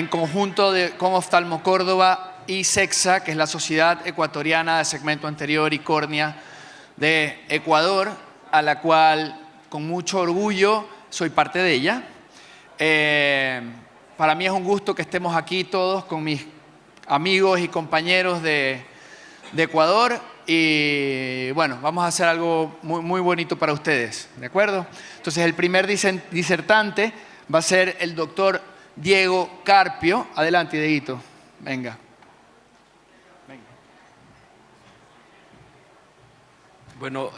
en conjunto con Oftalmo Córdoba y SECSA, que es la Sociedad Ecuatoriana de Segmento Anterior y Córnea de Ecuador, a la cual con mucho orgullo soy parte de ella. Para mí es un gusto que estemos aquí todos con mis amigos y compañeros de Ecuador y bueno, vamos a hacer algo muy bonito para ustedes, ¿de acuerdo? Entonces el primer disertante va a ser el doctor Diego Carpio. Adelante, Dieguito, venga. Bueno,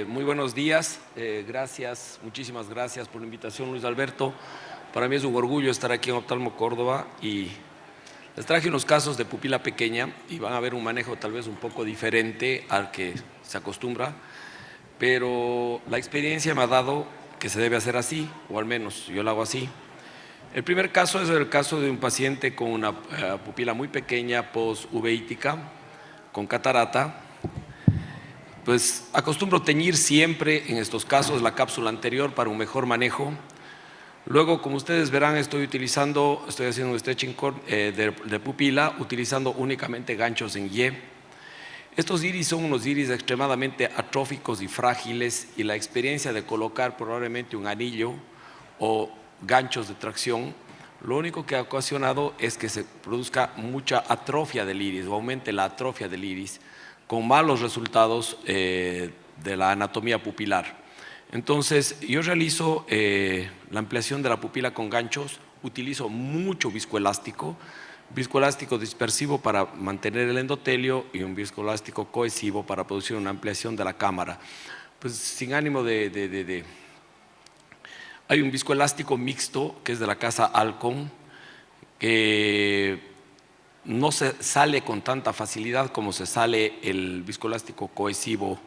muy buenos días, gracias, muchísimas gracias por la invitación, Luis Alberto. Para mí es un orgullo estar aquí en Oftalmo Córdoba y les traje unos casos de pupila pequeña y van a ver un manejo tal vez un poco diferente al que se acostumbra, pero la experiencia me ha dado que se debe hacer así, o al menos yo lo hago así. El primer caso es el caso de un paciente con una pupila muy pequeña, post-uveítica, con catarata. Pues acostumbro teñir siempre en estos casos la cápsula anterior para un mejor manejo. Luego, como ustedes verán, estoy haciendo un stretching de pupila utilizando únicamente ganchos en Y. Estos iris son unos iris extremadamente atróficos y frágiles y la experiencia de colocar probablemente un anillo o ganchos de tracción, lo único que ha ocasionado es que se produzca mucha atrofia del iris o aumente la atrofia del iris con malos resultados de la anatomía pupilar. Entonces, yo realizo la ampliación de la pupila con ganchos, utilizo mucho viscoelástico dispersivo para mantener el endotelio y un viscoelástico cohesivo para producir una ampliación de la cámara. Pues sin ánimo hay un viscoelástico mixto que es de la casa Alcon, que no se sale con tanta facilidad como se sale el viscoelástico cohesivo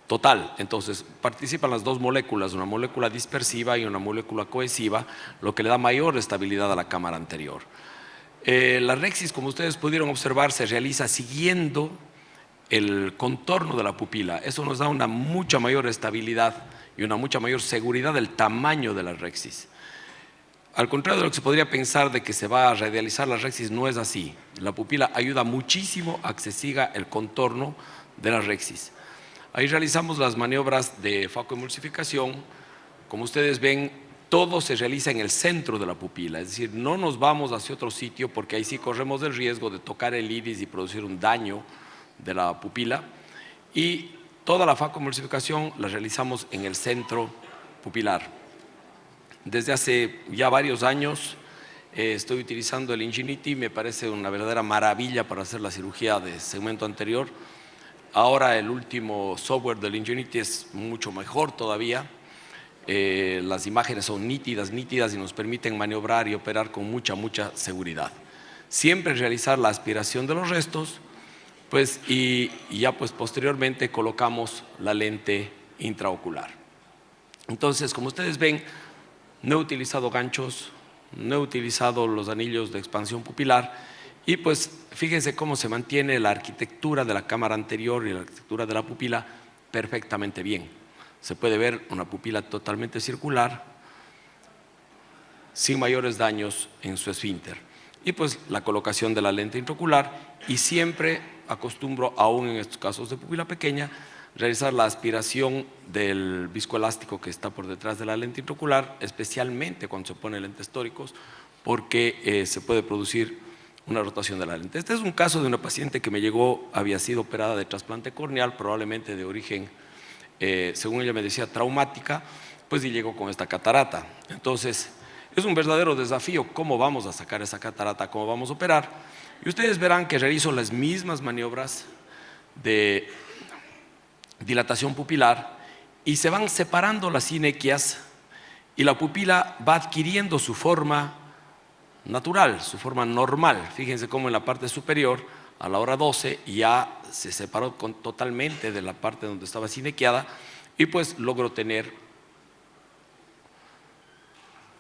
total. Entonces participan las dos moléculas, una molécula dispersiva y una molécula cohesiva, lo que le da mayor estabilidad a la cámara anterior. La rexis, como ustedes pudieron observar, se realiza siguiendo el contorno de la pupila. Eso nos da una mucha mayor estabilidad y una mucha mayor seguridad del tamaño de la rexis. Al contrario de lo que se podría pensar de que se va a radializar la rexis, no es así. La pupila ayuda muchísimo a que se siga el contorno de la rexis. Ahí realizamos las maniobras de focoemulsificación. Como ustedes ven, todo se realiza en el centro de la pupila, es decir, no nos vamos hacia otro sitio porque ahí sí corremos el riesgo de tocar el iris y producir un daño de la pupila. Y toda la focoemulsificación la realizamos en el centro pupilar. Desde hace ya varios años estoy utilizando el Ingenuity, me parece una verdadera maravilla para hacer la cirugía de segmento anterior. Ahora el último software del Ingenuity es mucho mejor todavía. Las imágenes son nítidas y nos permiten maniobrar y operar con mucha seguridad. Siempre realizar la aspiración de los restos, pues, y ya pues posteriormente colocamos la lente intraocular. Entonces, como ustedes ven, no he utilizado ganchos, no he utilizado los anillos de expansión pupilar y pues fíjense cómo se mantiene la arquitectura de la cámara anterior y la arquitectura de la pupila perfectamente bien. Se puede ver una pupila totalmente circular, sin mayores daños en su esfínter. Y pues la colocación de la lente intraocular y siempre acostumbro, aún en estos casos de pupila pequeña, realizar la aspiración del viscoelástico que está por detrás de la lente intraocular, especialmente cuando se pone lentes tóricos, porque se puede producir una rotación de la lente. Este es un caso de una paciente que me llegó, había sido operada de trasplante corneal, probablemente de origen, según ella me decía, traumática, pues y llegó con esta catarata. Entonces, es un verdadero desafío cómo vamos a sacar esa catarata, cómo vamos a operar. Y ustedes verán que realizo las mismas maniobras de dilatación pupilar y se van separando las sinequias y la pupila va adquiriendo su forma natural, su forma normal. Fíjense cómo en la parte superior, a la hora 12, ya se separó totalmente de la parte donde estaba sinequiada y pues logro tener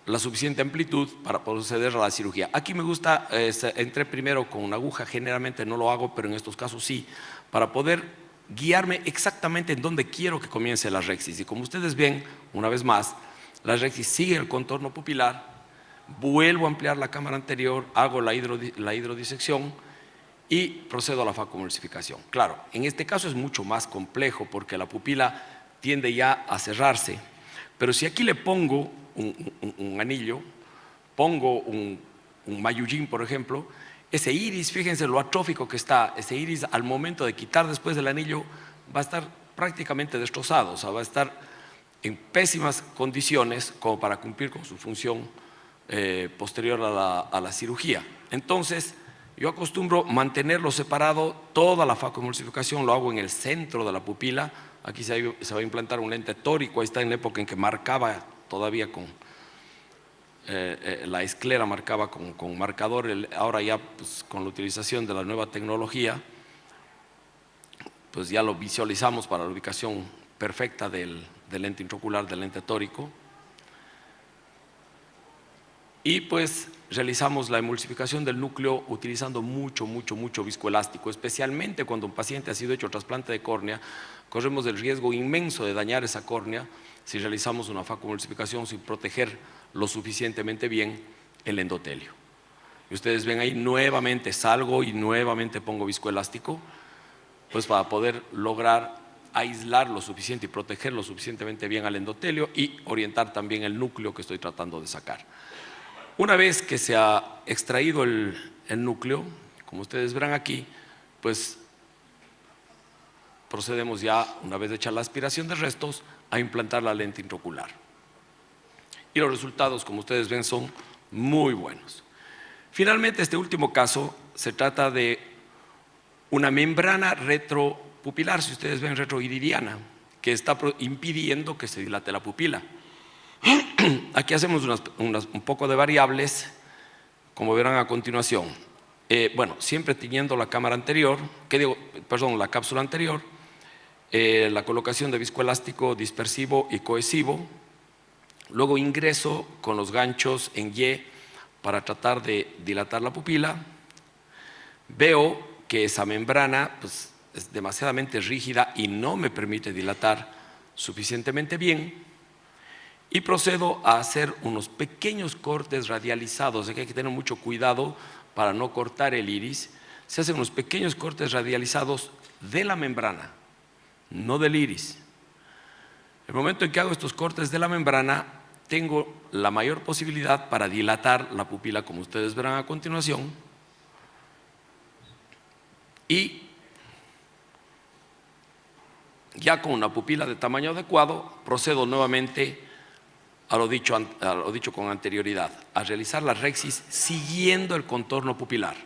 la suficiente amplitud para proceder a la cirugía. Aquí me gusta, entré primero con una aguja, generalmente no lo hago, pero en estos casos sí, para poder guiarme exactamente en dónde quiero que comience la rexis. Y como ustedes ven, una vez más, la rexis sigue el contorno pupilar, vuelvo a ampliar la cámara anterior, hago la hidrodisección y procedo a la facomulsificación. Claro, en este caso es mucho más complejo porque la pupila tiende ya a cerrarse, pero si aquí le pongo un anillo, pongo un mayujin, por ejemplo, ese iris, fíjense lo atrófico que está, ese iris al momento de quitar después del anillo va a estar prácticamente destrozado, o sea, va a estar en pésimas condiciones como para cumplir con su función posterior a la cirugía. Entonces, yo acostumbro mantenerlo separado, toda la facomulsificación lo hago en el centro de la pupila. Aquí se va a implantar un lente tórico, ahí está en la época en que marcaba todavía con la esclera, marcaba con marcador, ahora ya pues, con la utilización de la nueva tecnología, pues ya lo visualizamos para la ubicación perfecta del lente intraocular, del lente tórico. Y pues realizamos la emulsificación del núcleo utilizando mucho viscoelástico, especialmente cuando un paciente ha sido hecho trasplante de córnea, corremos el riesgo inmenso de dañar esa córnea si realizamos una facomulsificación sin proteger lo suficientemente bien el endotelio. Y ustedes ven ahí, nuevamente salgo y nuevamente pongo viscoelástico, pues para poder lograr aislar lo suficiente y proteger lo suficientemente bien al endotelio y orientar también el núcleo que estoy tratando de sacar. Una vez que se ha extraído el núcleo, como ustedes verán aquí, pues procedemos ya, una vez hecha la aspiración de restos, a implantar la lente intraocular. Y los resultados, como ustedes ven, son muy buenos. Finalmente, este último caso se trata de una membrana retropupilar, si ustedes ven retroiridiana, que está impidiendo que se dilate la pupila. Aquí hacemos un poco de variables, como verán a continuación. Bueno, siempre tiñendo la cámara anterior, la cápsula anterior, la colocación de viscoelástico dispersivo y cohesivo, luego ingreso con los ganchos en Y para tratar de dilatar la pupila. Veo que esa membrana pues, es demasiadamente rígida y no me permite dilatar suficientemente bien. Y procedo a hacer unos pequeños cortes radializados, de que hay que tener mucho cuidado para no cortar el iris. Se hacen unos pequeños cortes radializados de la membrana, no del iris. El momento en que hago estos cortes de la membrana, tengo la mayor posibilidad para dilatar la pupila, como ustedes verán a continuación. Y ya con una pupila de tamaño adecuado, procedo nuevamente a lo dicho con anterioridad, a realizar la rexis siguiendo el contorno pupilar.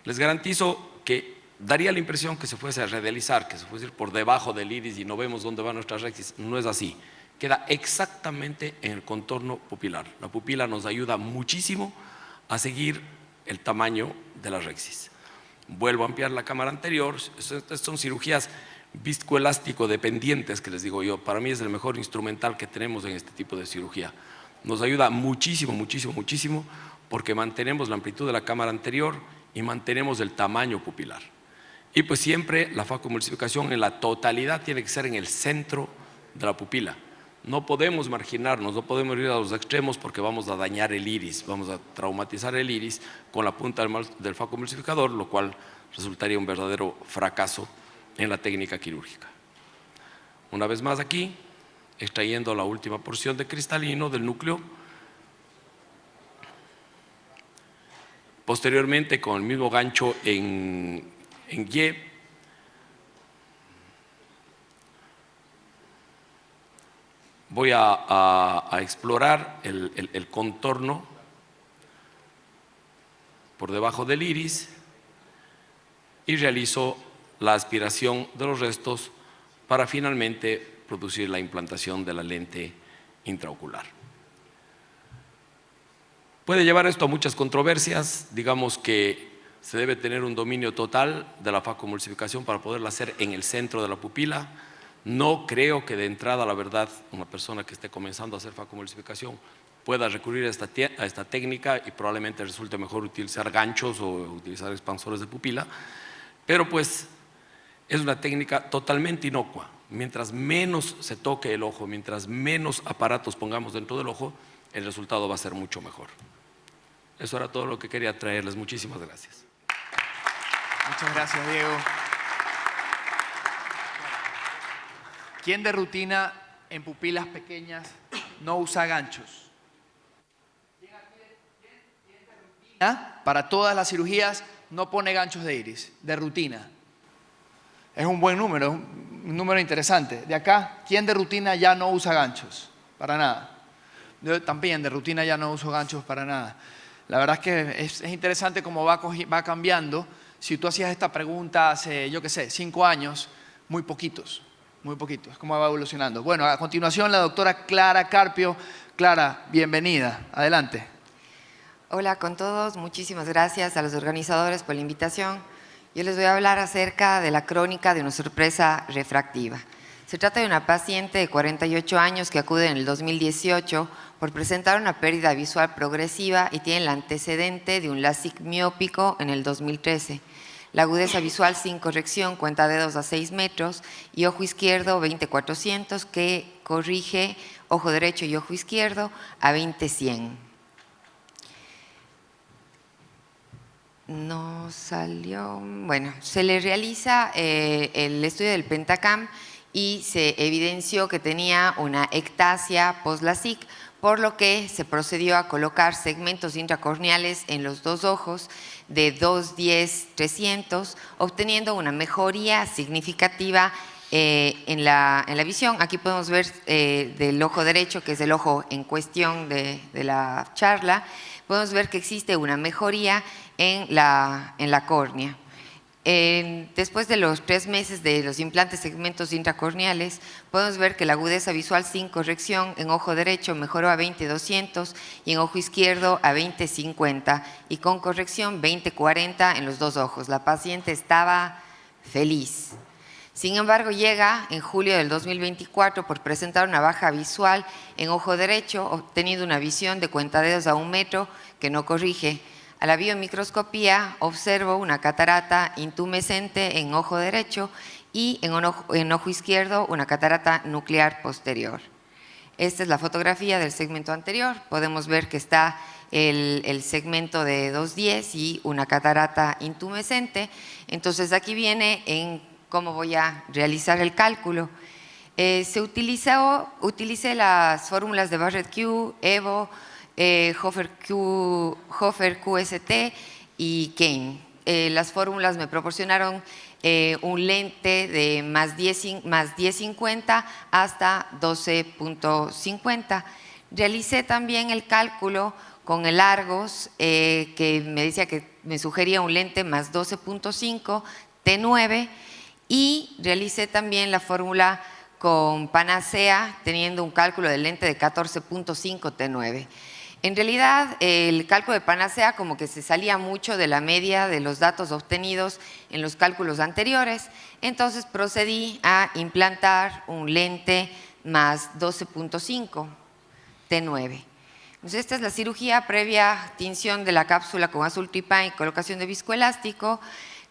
Les garantizo que daría la impresión que se fuese a radializar, que se fuese a ir por debajo del iris y no vemos dónde va nuestra rexis. No es así, queda exactamente en el contorno pupilar. La pupila nos ayuda muchísimo a seguir el tamaño de la rexis. Vuelvo a ampliar la cámara anterior. Estas son cirugías viscoelástico dependientes que les digo yo. Para mí es el mejor instrumental que tenemos en este tipo de cirugía. Nos ayuda muchísimo porque mantenemos la amplitud de la cámara anterior y mantenemos el tamaño pupilar. Y pues siempre la facomulsificación en la totalidad tiene que ser en el centro de la pupila. No podemos marginarnos, no podemos ir a los extremos porque vamos a dañar el iris, vamos a traumatizar el iris con la punta del facomulsificador, lo cual resultaría un verdadero fracaso en la técnica quirúrgica. Una vez más aquí, extrayendo la última porción de cristalino del núcleo. Posteriormente, con el mismo gancho en Y, voy a explorar el contorno por debajo del iris y realizo la aspiración de los restos para finalmente producir la implantación de la lente intraocular. Puede llevar esto a muchas controversias, digamos que se debe tener un dominio total de la facomulsificación para poderla hacer en el centro de la pupila. No creo que de entrada, la verdad, una persona que esté comenzando a hacer facomulsificación pueda recurrir a esta técnica y probablemente resulte mejor utilizar ganchos o utilizar expansores de pupila, pero pues es una técnica totalmente inocua. Mientras menos se toque el ojo, mientras menos aparatos pongamos dentro del ojo, el resultado va a ser mucho mejor. Eso era todo lo que quería traerles. Muchísimas gracias. Muchas gracias, Diego. ¿Quién de rutina en pupilas pequeñas no usa ganchos? ¿Quién de rutina para todas las cirugías no pone ganchos de iris? De rutina. Es un buen número, es un número interesante. De acá, ¿quién de rutina ya no usa ganchos? Para nada. Yo también de rutina ya no uso ganchos para nada. La verdad es que es interesante cómo va cambiando. Si tú hacías esta pregunta hace, yo qué sé, 5 años, muy poquitos, cómo va evolucionando. Bueno, a continuación la doctora Clara Carpio. Clara, bienvenida. Adelante. Hola con todos, muchísimas gracias a los organizadores por la invitación. Yo les voy a hablar acerca de la crónica de una sorpresa refractiva. Se trata de una paciente de 48 años que acude en el 2018 por presentar una pérdida visual progresiva y tiene el antecedente de un LASIK miópico en el 2013. La agudeza visual sin corrección, cuenta dedos a 6 metros y ojo izquierdo 20/400 que corrige ojo derecho y ojo izquierdo a 20/100. No salió. Bueno, se le realiza el estudio del Pentacam y se evidenció que tenía una ectasia post-LASIK, por lo que se procedió a colocar segmentos intracorneales en los dos ojos de 210/300, obteniendo una mejoría significativa en la visión. Aquí podemos ver del ojo derecho, que es el ojo en cuestión de la charla, podemos ver que existe una mejoría en la córnea. Después de los 3 meses de los implantes segmentos intracorneales, podemos ver que la agudeza visual sin corrección en ojo derecho mejoró a 20/200 y en ojo izquierdo a 20/50 y con corrección 20/40 en los dos ojos. La paciente estaba feliz. Sin embargo, llega en julio del 2024 por presentar una baja visual en ojo derecho, obteniendo una visión de cuentadedos a 1 metro que no corrige. A la biomicroscopía observo una catarata intumescente en ojo derecho y en ojo izquierdo una catarata nuclear posterior. Esta es la fotografía del segmento anterior. Podemos ver que está el segmento de 210 y una catarata intumescente. Entonces aquí viene en cómo voy a realizar el cálculo. Utilicé las fórmulas de Barrett-Q, EVO, Hofer QST y Kane. Las fórmulas me proporcionaron un lente de más 10/50 hasta 12/50. Realicé también el cálculo con el Argos, que me decía que me sugería un lente más 12/5 T9, y realicé también la fórmula con Panacea, teniendo un cálculo del lente de 14/5 T9. En realidad, el cálculo de Panacea como que se salía mucho de la media de los datos obtenidos en los cálculos anteriores, entonces procedí a implantar un lente más 12/5 T9. Entonces, esta es la cirugía previa tinción de la cápsula con azul tripán y colocación de viscoelástico.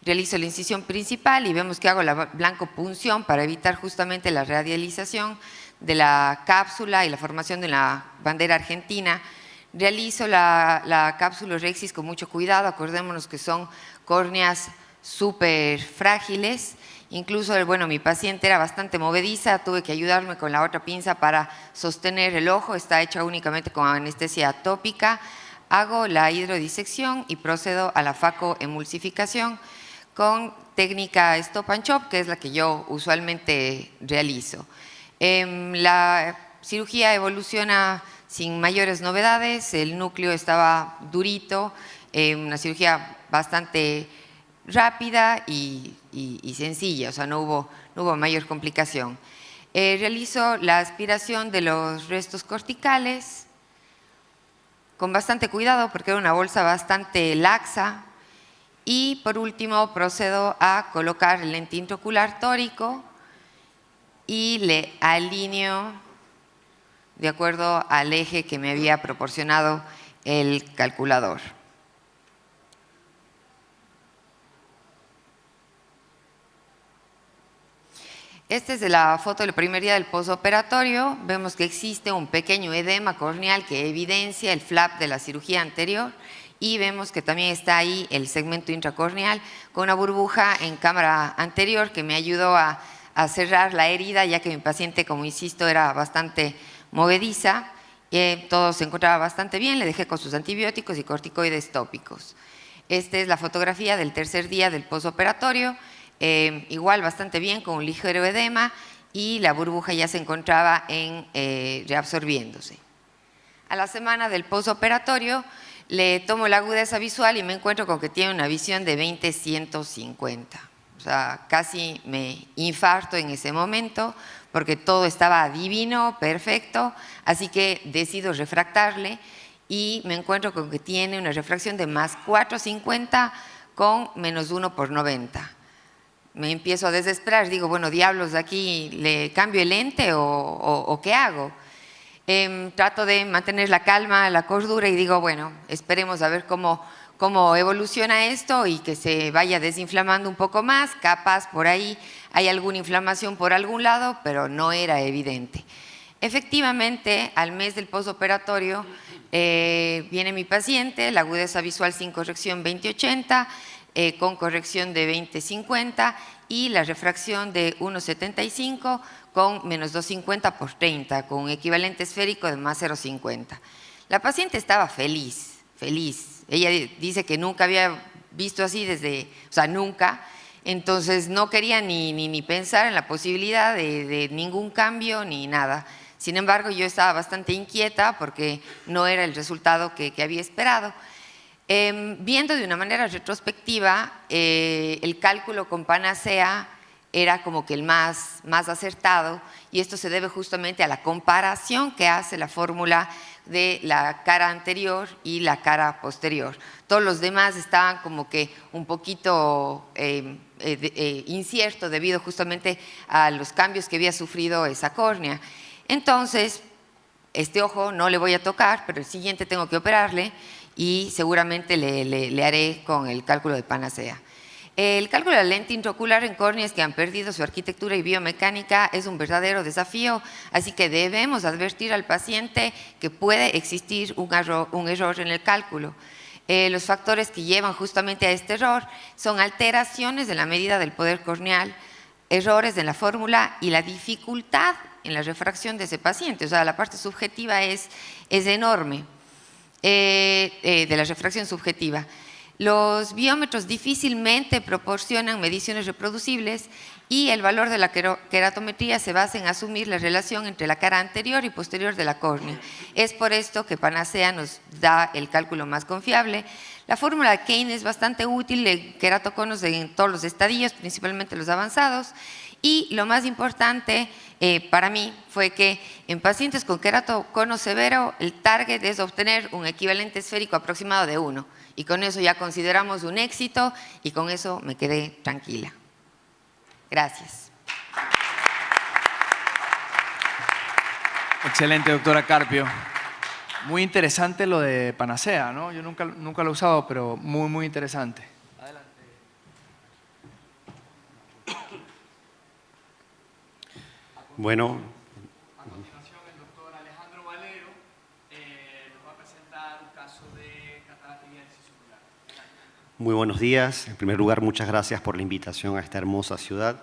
Realizo la incisión principal y vemos que hago la blancopunción para evitar justamente la radialización de la cápsula y la formación de la bandera argentina. Realizo la cápsula Rexis con mucho cuidado. Acordémonos que son córneas súper frágiles. Incluso, bueno, mi paciente era bastante movediza, tuve que ayudarme con la otra pinza para sostener el ojo. Está hecha únicamente con anestesia tópica. Hago la hidrodisección y procedo a la facoemulsificación con técnica Stop and Chop, que es la que yo usualmente realizo. La cirugía evoluciona sin mayores novedades, el núcleo estaba durito, una cirugía bastante rápida y sencilla, o sea, no hubo mayor complicación. Realizo la aspiración de los restos corticales con bastante cuidado porque era una bolsa bastante laxa. Y por último procedo a colocar el lente intraocular tórico y le alineo de acuerdo al eje que me había proporcionado el calculador. Esta es de la foto del primer día del posoperatorio. Vemos que existe un pequeño edema corneal que evidencia el flap de la cirugía anterior y vemos que también está ahí el segmento intracorneal con una burbuja en cámara anterior que me ayudó a cerrar la herida, ya que mi paciente, como insisto, era bastante movediza. Todo se encontraba bastante bien, le dejé con sus antibióticos y corticoides tópicos. Esta es la fotografía del tercer día del posoperatorio. Igual bastante bien, con un ligero edema y la burbuja ya se encontraba reabsorbiéndose. A la semana del posoperatorio le tomo la agudeza visual y me encuentro con que tiene una visión de 20-150. O sea, casi me infarto en ese momento porque todo estaba divino, perfecto, así que decido refractarle y me encuentro con que tiene una refracción de más 4,50 con menos 1/90. Me empiezo a desesperar, digo, bueno, diablos, de aquí le cambio el lente o ¿qué hago? Trato de mantener la calma, la cordura y digo, bueno, esperemos a ver cómo evoluciona esto y que se vaya desinflamando un poco más, capaz por ahí hay alguna inflamación por algún lado, pero no era evidente. Efectivamente, al mes del posoperatorio viene mi paciente, la agudeza visual sin corrección 20/80, con corrección de 20/50 y la refracción de 1,75 con menos 2,50/30, con un equivalente esférico de más 0,50. La paciente estaba feliz, feliz. Ella dice que nunca había visto así o sea, nunca. Entonces no quería ni pensar en la posibilidad de ningún cambio ni nada. Sin embargo, yo estaba bastante inquieta porque no era el resultado que había esperado. Viendo de una manera retrospectiva, el cálculo con Panacea era como que el más acertado y esto se debe justamente a la comparación que hace la fórmula de la cara anterior y la cara posterior. Todos los demás estaban como que un poquito incierto debido justamente a los cambios que había sufrido esa córnea. Entonces, este ojo no le voy a tocar, pero el siguiente tengo que operarle y seguramente le haré con el cálculo de Panacea. El cálculo de la lente intraocular en córneas que han perdido su arquitectura y biomecánica es un verdadero desafío, así que debemos advertir al paciente que puede existir un error en el cálculo. Los factores que llevan justamente a este error son alteraciones en la medida del poder corneal, errores en la fórmula y la dificultad en la refracción de ese paciente. O sea, la parte subjetiva es enorme de la refracción subjetiva. Los biómetros difícilmente proporcionan mediciones reproducibles y el valor de la queratometría se basa en asumir la relación entre la cara anterior y posterior de la córnea. Es por esto que Panacea nos da el cálculo más confiable. La fórmula de Kane es bastante útil en queratoconos en todos los estadios, principalmente los avanzados. Y lo más importante para mí fue que en pacientes con queratocono severo, el target es obtener un equivalente esférico aproximado de 1. Y con eso ya consideramos un éxito y con eso me quedé tranquila. Gracias. Excelente, doctora Carpio. Muy interesante lo de Panacea, ¿no? Yo nunca lo he usado, pero muy interesante. Adelante. Bueno. A continuación, el doctor Alejandro Valero nos va a presentar un caso de catarata y diálisis ocular. Muy buenos días. En primer lugar, muchas gracias por la invitación a esta hermosa ciudad.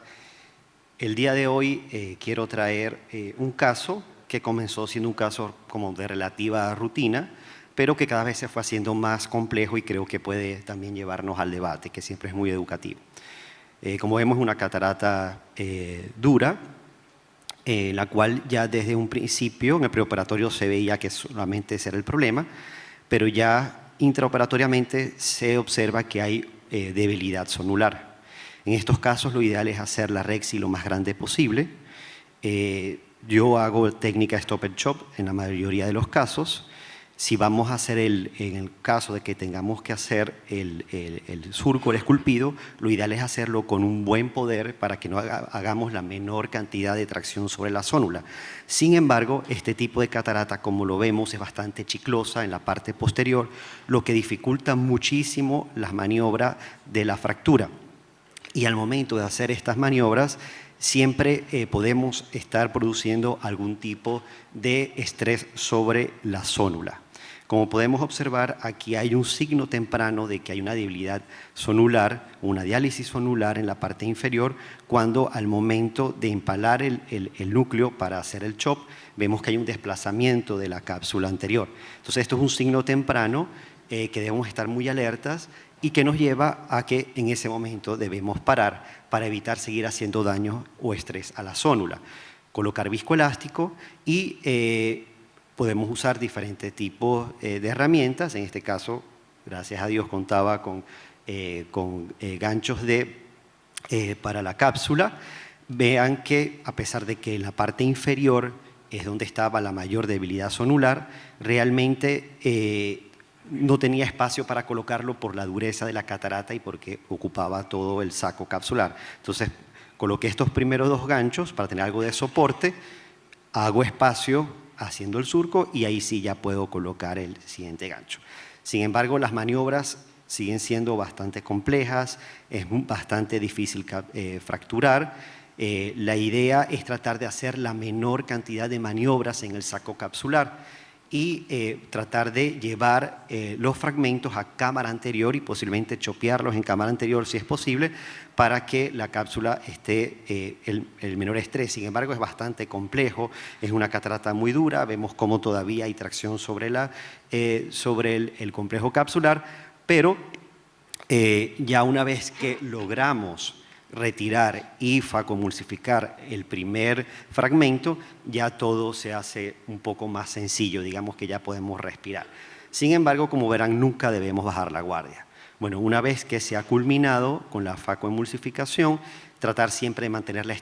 El día de hoy quiero traer un caso que comenzó siendo un caso como de relativa rutina, pero que cada vez se fue haciendo más complejo y creo que puede también llevarnos al debate, que siempre es muy educativo. Como vemos, es una catarata dura, la cual ya desde un principio en el preoperatorio se veía que solamente ese era el problema, pero ya intraoperatoriamente se observa que hay debilidad sonular. En estos casos lo ideal es hacer la rexi lo más grande posible. Yo hago técnica stop and chop en la mayoría de los casos. Si vamos a hacer en el caso de que tengamos que hacer el surco, el esculpido, lo ideal es hacerlo con un buen poder para que no hagamos la menor cantidad de tracción sobre la zónula. Sin embargo, este tipo de catarata, como lo vemos, es bastante chiclosa en la parte posterior, lo que dificulta muchísimo la maniobra de la fractura. y al momento de hacer estas maniobras siempre podemos estar produciendo algún tipo de estrés sobre la zónula. Como podemos observar, aquí hay un signo temprano de que hay una debilidad zonular, una diálisis zonular en la parte inferior, cuando al momento de empalar el núcleo para hacer el chop, vemos que hay un desplazamiento de la cápsula anterior. Entonces, esto es un signo temprano que debemos estar muy alertas y que nos lleva a que en ese momento debemos parar para evitar seguir haciendo daño o estrés a la zónula. Colocar viscoelástico y podemos usar diferentes tipos de herramientas. En este caso, gracias a Dios, contaba con ganchos para la cápsula. Vean que a pesar de que en la parte inferior es donde estaba la mayor debilidad zonular, realmente no tenía espacio para colocarlo por la dureza de la catarata y porque ocupaba todo el saco capsular. Entonces, coloqué estos primeros 2 ganchos para tener algo de soporte, hago espacio haciendo el surco y ahí sí ya puedo colocar el siguiente gancho. Sin embargo, las maniobras siguen siendo bastante complejas, es bastante difícil fracturar. La idea es tratar de hacer la menor cantidad de maniobras en el saco capsular y tratar de llevar los fragmentos a cámara anterior y posiblemente chopearlos en cámara anterior si es posible para que la cápsula esté el menor estrés. Sin embargo, es bastante complejo, es una catarata muy dura, vemos cómo todavía hay tracción sobre el complejo capsular, pero ya una vez que logramos retirar y facomulsificar el primer fragmento, ya todo se hace un poco más sencillo, digamos que ya podemos respirar. Sin embargo, como verán, nunca debemos bajar la guardia. Bueno, una vez que se ha culminado con la facomulsificación, tratar siempre de mantener la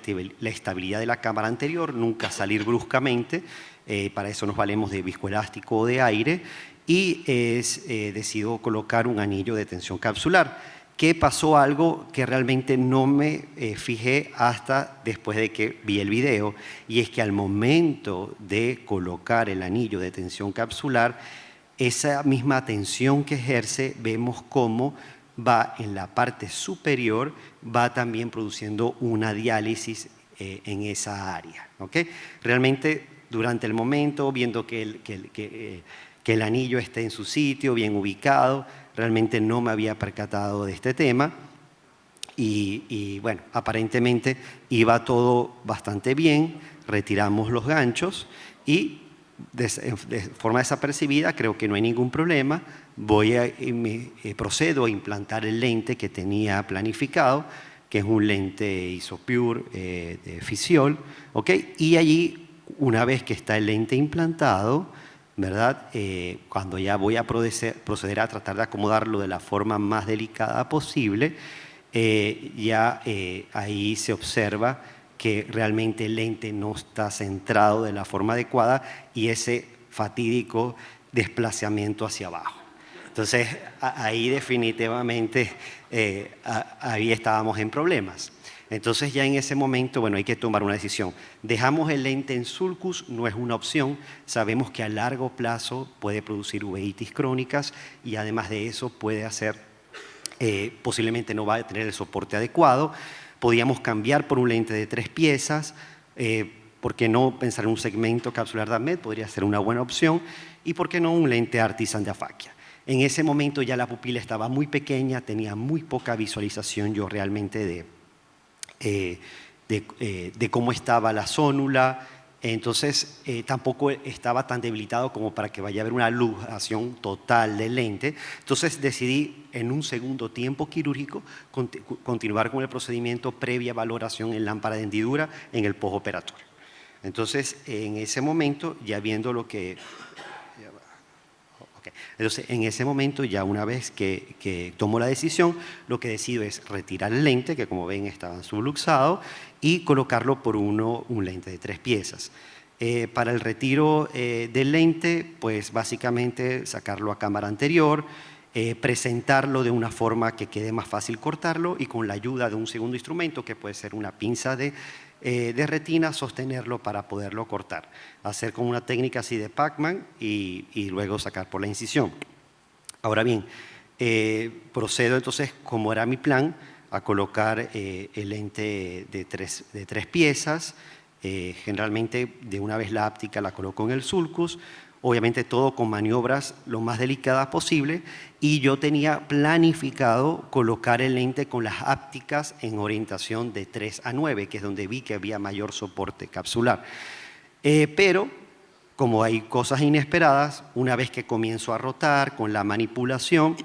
estabilidad de la cámara anterior, nunca salir bruscamente, para eso nos valemos de viscoelástico o de aire, y decido colocar un anillo de tensión capsular. Que pasó algo que realmente no me fijé hasta después de que vi el video, y es que al momento de colocar el anillo de tensión capsular, esa misma tensión que ejerce, vemos cómo va en la parte superior, va también produciendo una diálisis en esa área. ¿Okay? Realmente, durante el momento, viendo que el anillo esté en su sitio, bien ubicado, realmente no me había percatado de este tema y bueno, aparentemente iba todo bastante bien, retiramos los ganchos y de forma desapercibida, creo que no hay ningún problema, procedo a implantar el lente que tenía planificado, que es un lente Isopure de Fisiol, ¿okay? Y allí, una vez que está el lente implantado, ¿verdad? Cuando ya voy a proceder a tratar de acomodarlo de la forma más delicada posible, ahí se observa que realmente el lente no está centrado de la forma adecuada y ese fatídico desplazamiento hacia abajo. Entonces, ahí definitivamente ahí estábamos en problemas. Entonces ya en ese momento, bueno, hay que tomar una decisión. Dejamos el lente en sulcus, no es una opción. Sabemos que a largo plazo puede producir uveitis crónicas y además de eso puede hacer, posiblemente no va a tener el soporte adecuado. Podíamos cambiar por un lente de 3 piezas. ¿Por qué no pensar en un segmento capsular de ADMET? Podría ser una buena opción. ¿Y por qué no un lente Artisan de Aphakia? En ese momento ya la pupila estaba muy pequeña, tenía muy poca visualización yo realmente de cómo estaba la zónula, entonces tampoco estaba tan debilitado como para que vaya a haber una luxación total del lente. Entonces decidí en un segundo tiempo quirúrgico continuar con el procedimiento previa valoración en lámpara de hendidura en el postoperatorio. Entonces en ese momento, ya viendo lo que... Entonces, en ese momento, ya una vez que tomo la decisión, lo que decido es retirar el lente, que como ven estaba subluxado, y colocarlo por un lente de 3 piezas. Para el retiro del lente, pues básicamente sacarlo a cámara anterior, presentarlo de una forma que quede más fácil cortarlo y con la ayuda de un segundo instrumento, que puede ser una pinza de retina, sostenerlo para poderlo cortar. Hacer con una técnica así de Pac-Man y luego sacar por la incisión. Ahora bien, procedo entonces, como era mi plan, a colocar el lente de tres piezas. Generalmente de una vez la áptica la coloco en el sulcus, obviamente todo con maniobras lo más delicadas posible, y yo tenía planificado colocar el lente con las ápticas en orientación de 3 a 9, que es donde vi que había mayor soporte capsular. Pero como hay cosas inesperadas, una vez que comienzo a rotar con la manipulación,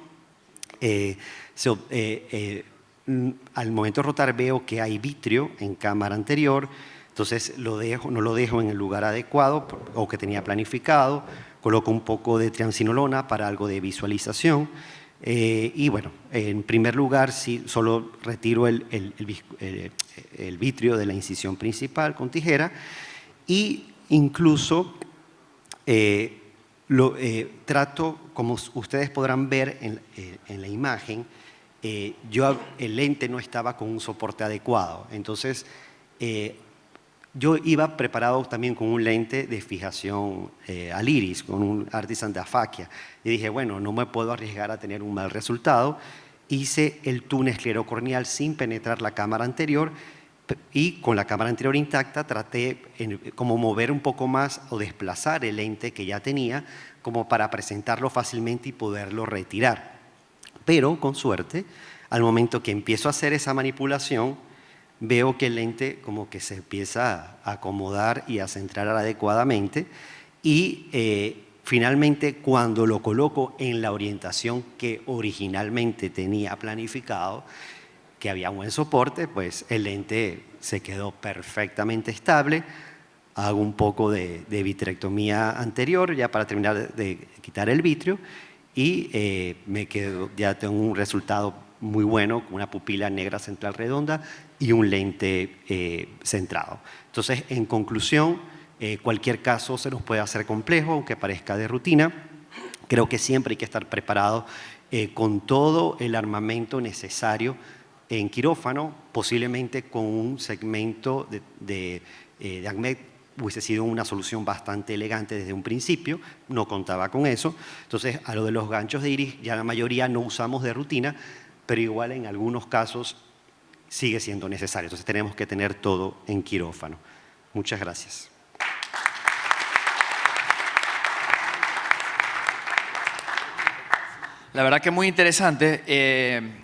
al momento de rotar veo que hay vitrio en cámara anterior. Entonces no lo dejo en el lugar adecuado o que tenía planificado, coloco un poco de triamcinolona para algo de visualización, y bueno, en primer lugar sí, solo retiro el vitrio de la incisión principal con tijera, y incluso trato, como ustedes podrán ver en la imagen, el lente no estaba con un soporte adecuado, entonces yo iba preparado también con un lente de fijación al iris, con un Artisan de afaquia. Y dije, bueno, no me puedo arriesgar a tener un mal resultado. Hice el túnel esclerocorneal sin penetrar la cámara anterior, y con la cámara anterior intacta traté como mover un poco más o desplazar el lente que ya tenía, como para presentarlo fácilmente y poderlo retirar. Pero con suerte, al momento que empiezo a hacer esa manipulación, veo que el lente como que se empieza a acomodar y a centrar adecuadamente, y finalmente cuando lo coloco en la orientación que originalmente tenía planificado, que había un buen soporte, pues el lente se quedó perfectamente estable. Hago un poco de vitrectomía anterior ya para terminar de quitar el vitrio, y ya tengo un resultado muy bueno, con una pupila negra central redonda y un lente centrado. Entonces, en conclusión, cualquier caso se nos puede hacer complejo, aunque parezca de rutina. Creo que siempre hay que estar preparado con todo el armamento necesario en quirófano, posiblemente con un segmento de ACMED hubiese sido una solución bastante elegante desde un principio, no contaba con eso. Entonces, a lo de los ganchos de iris, ya la mayoría no usamos de rutina, pero igual en algunos casos sigue siendo necesario. Entonces, tenemos que tener todo en quirófano. Muchas gracias. La verdad que muy interesante.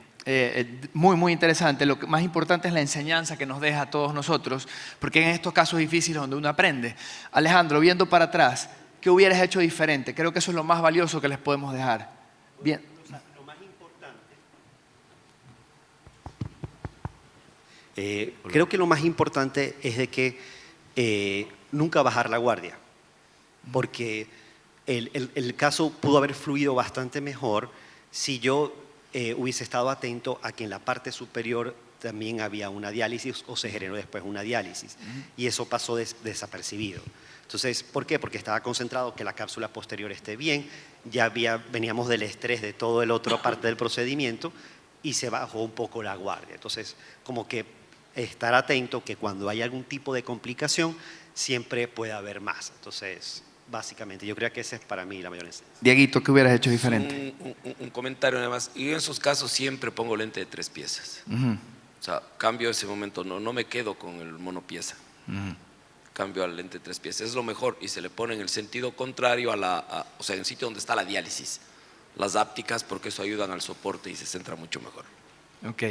Muy interesante. Lo que más importante es la enseñanza que nos deja a todos nosotros, porque en estos casos difíciles donde uno aprende. Alejandro, viendo para atrás, ¿qué hubieras hecho diferente? Creo que eso es lo más valioso que les podemos dejar. Bien. Lo más importante, creo que lo más importante es de que nunca bajar la guardia, porque el caso pudo haber fluido bastante mejor si yo hubiese estado atento a que en la parte superior también había una diálisis o se generó después una diálisis. Y eso pasó desapercibido. Entonces, ¿por qué? Porque estaba concentrado que la cápsula posterior esté bien, ya veníamos del estrés de toda la otra parte del procedimiento y se bajó un poco la guardia. Entonces, como que estar atento que cuando hay algún tipo de complicación, siempre puede haber más. Entonces, básicamente, yo creo que esa es para mí la mayor enseñanza. Dieguito, ¿qué hubieras hecho diferente? Un comentario nada más. Yo en esos casos siempre pongo lente de 3 piezas. O sea, cambio ese momento, no me quedo con el monopieza. Cambio al lente de 3 piezas. Es lo mejor, y se le pone en el sentido contrario o sea, en el sitio donde está la diálisis. Las ápticas, porque eso ayudan al soporte y se centra mucho mejor. Ok.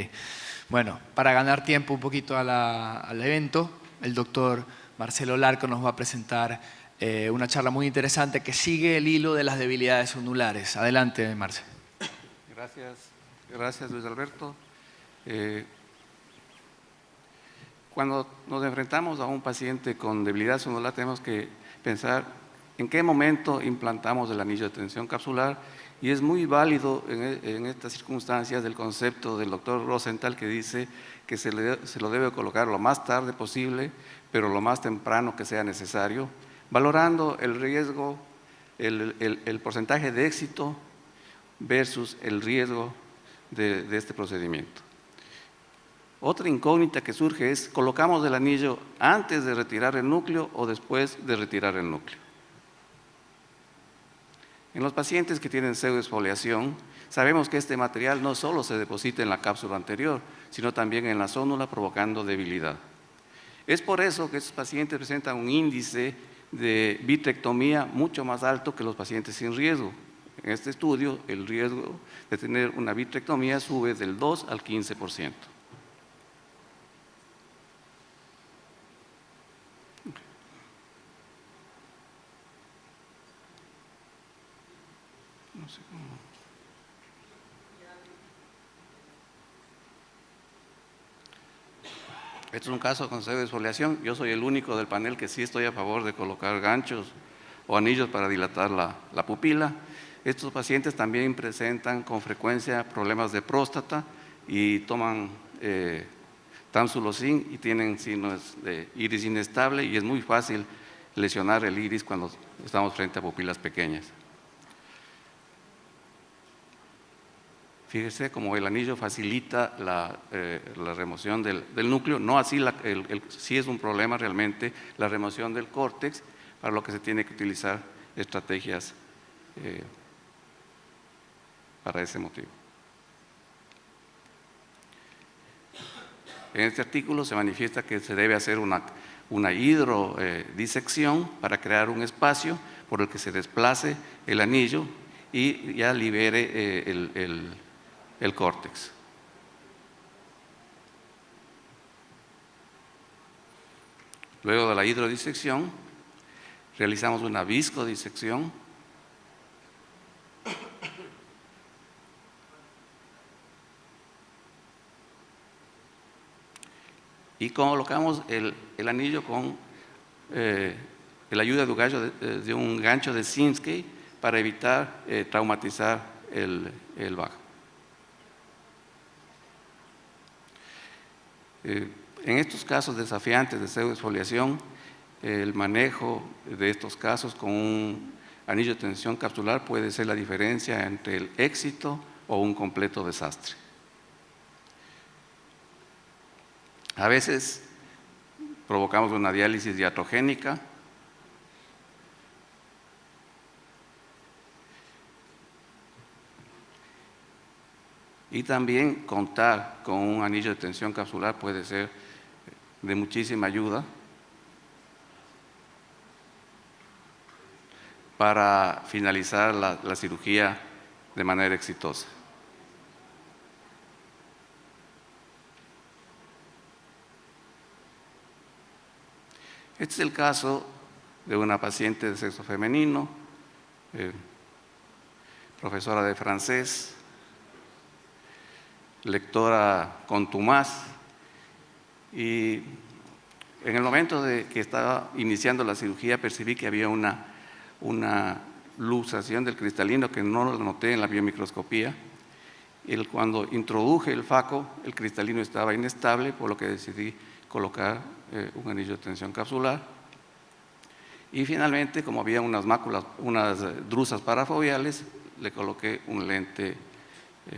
Bueno, para ganar tiempo un poquito al evento, el doctor Marcelo Larco nos va a presentar una charla muy interesante que sigue el hilo de las debilidades onulares. Adelante, Marce. Gracias Luis Alberto. Cuando nos enfrentamos a un paciente con debilidad onular, tenemos que pensar en qué momento implantamos el anillo de tensión capsular, y es muy válido en estas circunstancias el concepto del doctor Rosenthal, que dice que se lo debe colocar lo más tarde posible, pero lo más temprano que sea necesario, valorando el riesgo, el porcentaje de éxito versus el riesgo de este procedimiento. Otra incógnita que surge es, ¿colocamos el anillo antes de retirar el núcleo o después de retirar el núcleo? En los pacientes que tienen pseudoexfoliación, sabemos que este material no solo se deposita en la cápsula anterior, sino también en la zónula, provocando debilidad. Es por eso que estos pacientes presentan un índice de vitrectomía mucho más alto que los pacientes sin riesgo. En este estudio, el riesgo de tener una vitrectomía sube del 2 al 15%. No sé cómo. Este es un caso con pseudoexfoliación. Yo soy el único del panel que sí estoy a favor de colocar ganchos o anillos para dilatar la pupila. Estos pacientes también presentan con frecuencia problemas de próstata y toman tamsulosin y tienen signos de iris inestable, y es muy fácil lesionar el iris cuando estamos frente a pupilas pequeñas. Fíjese cómo el anillo facilita la remoción del núcleo, no así, sí es un problema realmente la remoción del córtex, para lo que se tiene que utilizar estrategias para ese motivo. En este artículo se manifiesta que se debe hacer una hidrodisección para crear un espacio por el que se desplace el anillo y ya libere el córtex. Luego de la hidrodisección, realizamos una viscodisección. Y colocamos el anillo con la ayuda de un gancho de Sinskey para evitar traumatizar el bajo. En estos casos desafiantes de pseudoexfoliación, el manejo de estos casos con un anillo de tensión capsular puede ser la diferencia entre el éxito o un completo desastre. A veces provocamos una diálisis iatrogénica. Y también contar con un anillo de tensión capsular puede ser de muchísima ayuda para finalizar la cirugía de manera exitosa. Este es el caso de una paciente de sexo femenino, profesora de francés, lectora contumaz, y en el momento de que estaba iniciando la cirugía percibí que había una luxación del cristalino que no lo noté en la biomicroscopía. Cuando introduje el faco, el cristalino estaba inestable, por lo que decidí colocar un anillo de tensión capsular. Y finalmente, como había unas máculas, unas drusas parafoveales, le coloqué un lente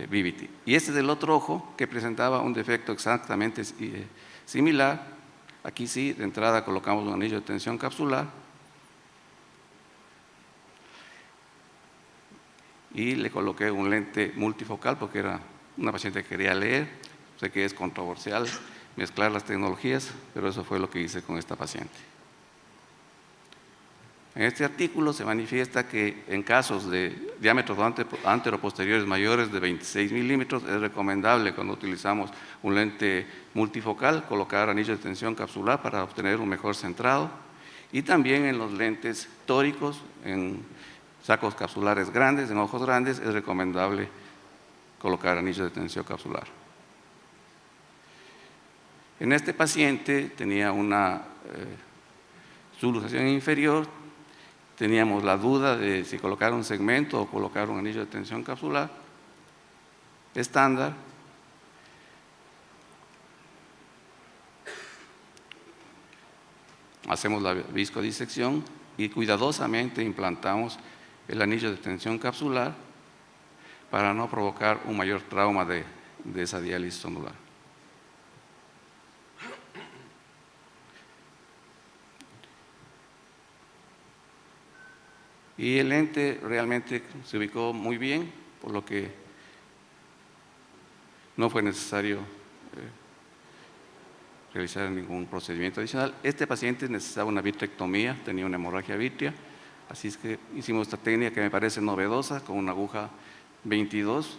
Vivity. Y este es el otro ojo que presentaba un defecto exactamente similar. Aquí sí, de entrada colocamos un anillo de tensión capsular y le coloqué un lente multifocal porque era una paciente que quería leer. Sé que es controversial mezclar las tecnologías, pero eso fue lo que hice con esta paciente. En este artículo se manifiesta que en casos de diámetros anteroposteriores mayores de 26 milímetros es recomendable, cuando utilizamos un lente multifocal, colocar anillo de tensión capsular para obtener un mejor centrado, y también en los lentes tóricos, en sacos capsulares grandes, en ojos grandes, es recomendable colocar anillo de tensión capsular. En este paciente tenía una subluxación inferior. Teníamos la duda de si colocar un segmento o colocar un anillo de tensión capsular estándar. Hacemos la viscodisección y cuidadosamente implantamos el anillo de tensión capsular para no provocar un mayor trauma de esa diálisis sonular. Y el lente realmente se ubicó muy bien, por lo que no fue necesario realizar ningún procedimiento adicional. Este paciente necesitaba una vitrectomía, tenía una hemorragia vítrea, así es que hicimos esta técnica que me parece novedosa, con una aguja 22,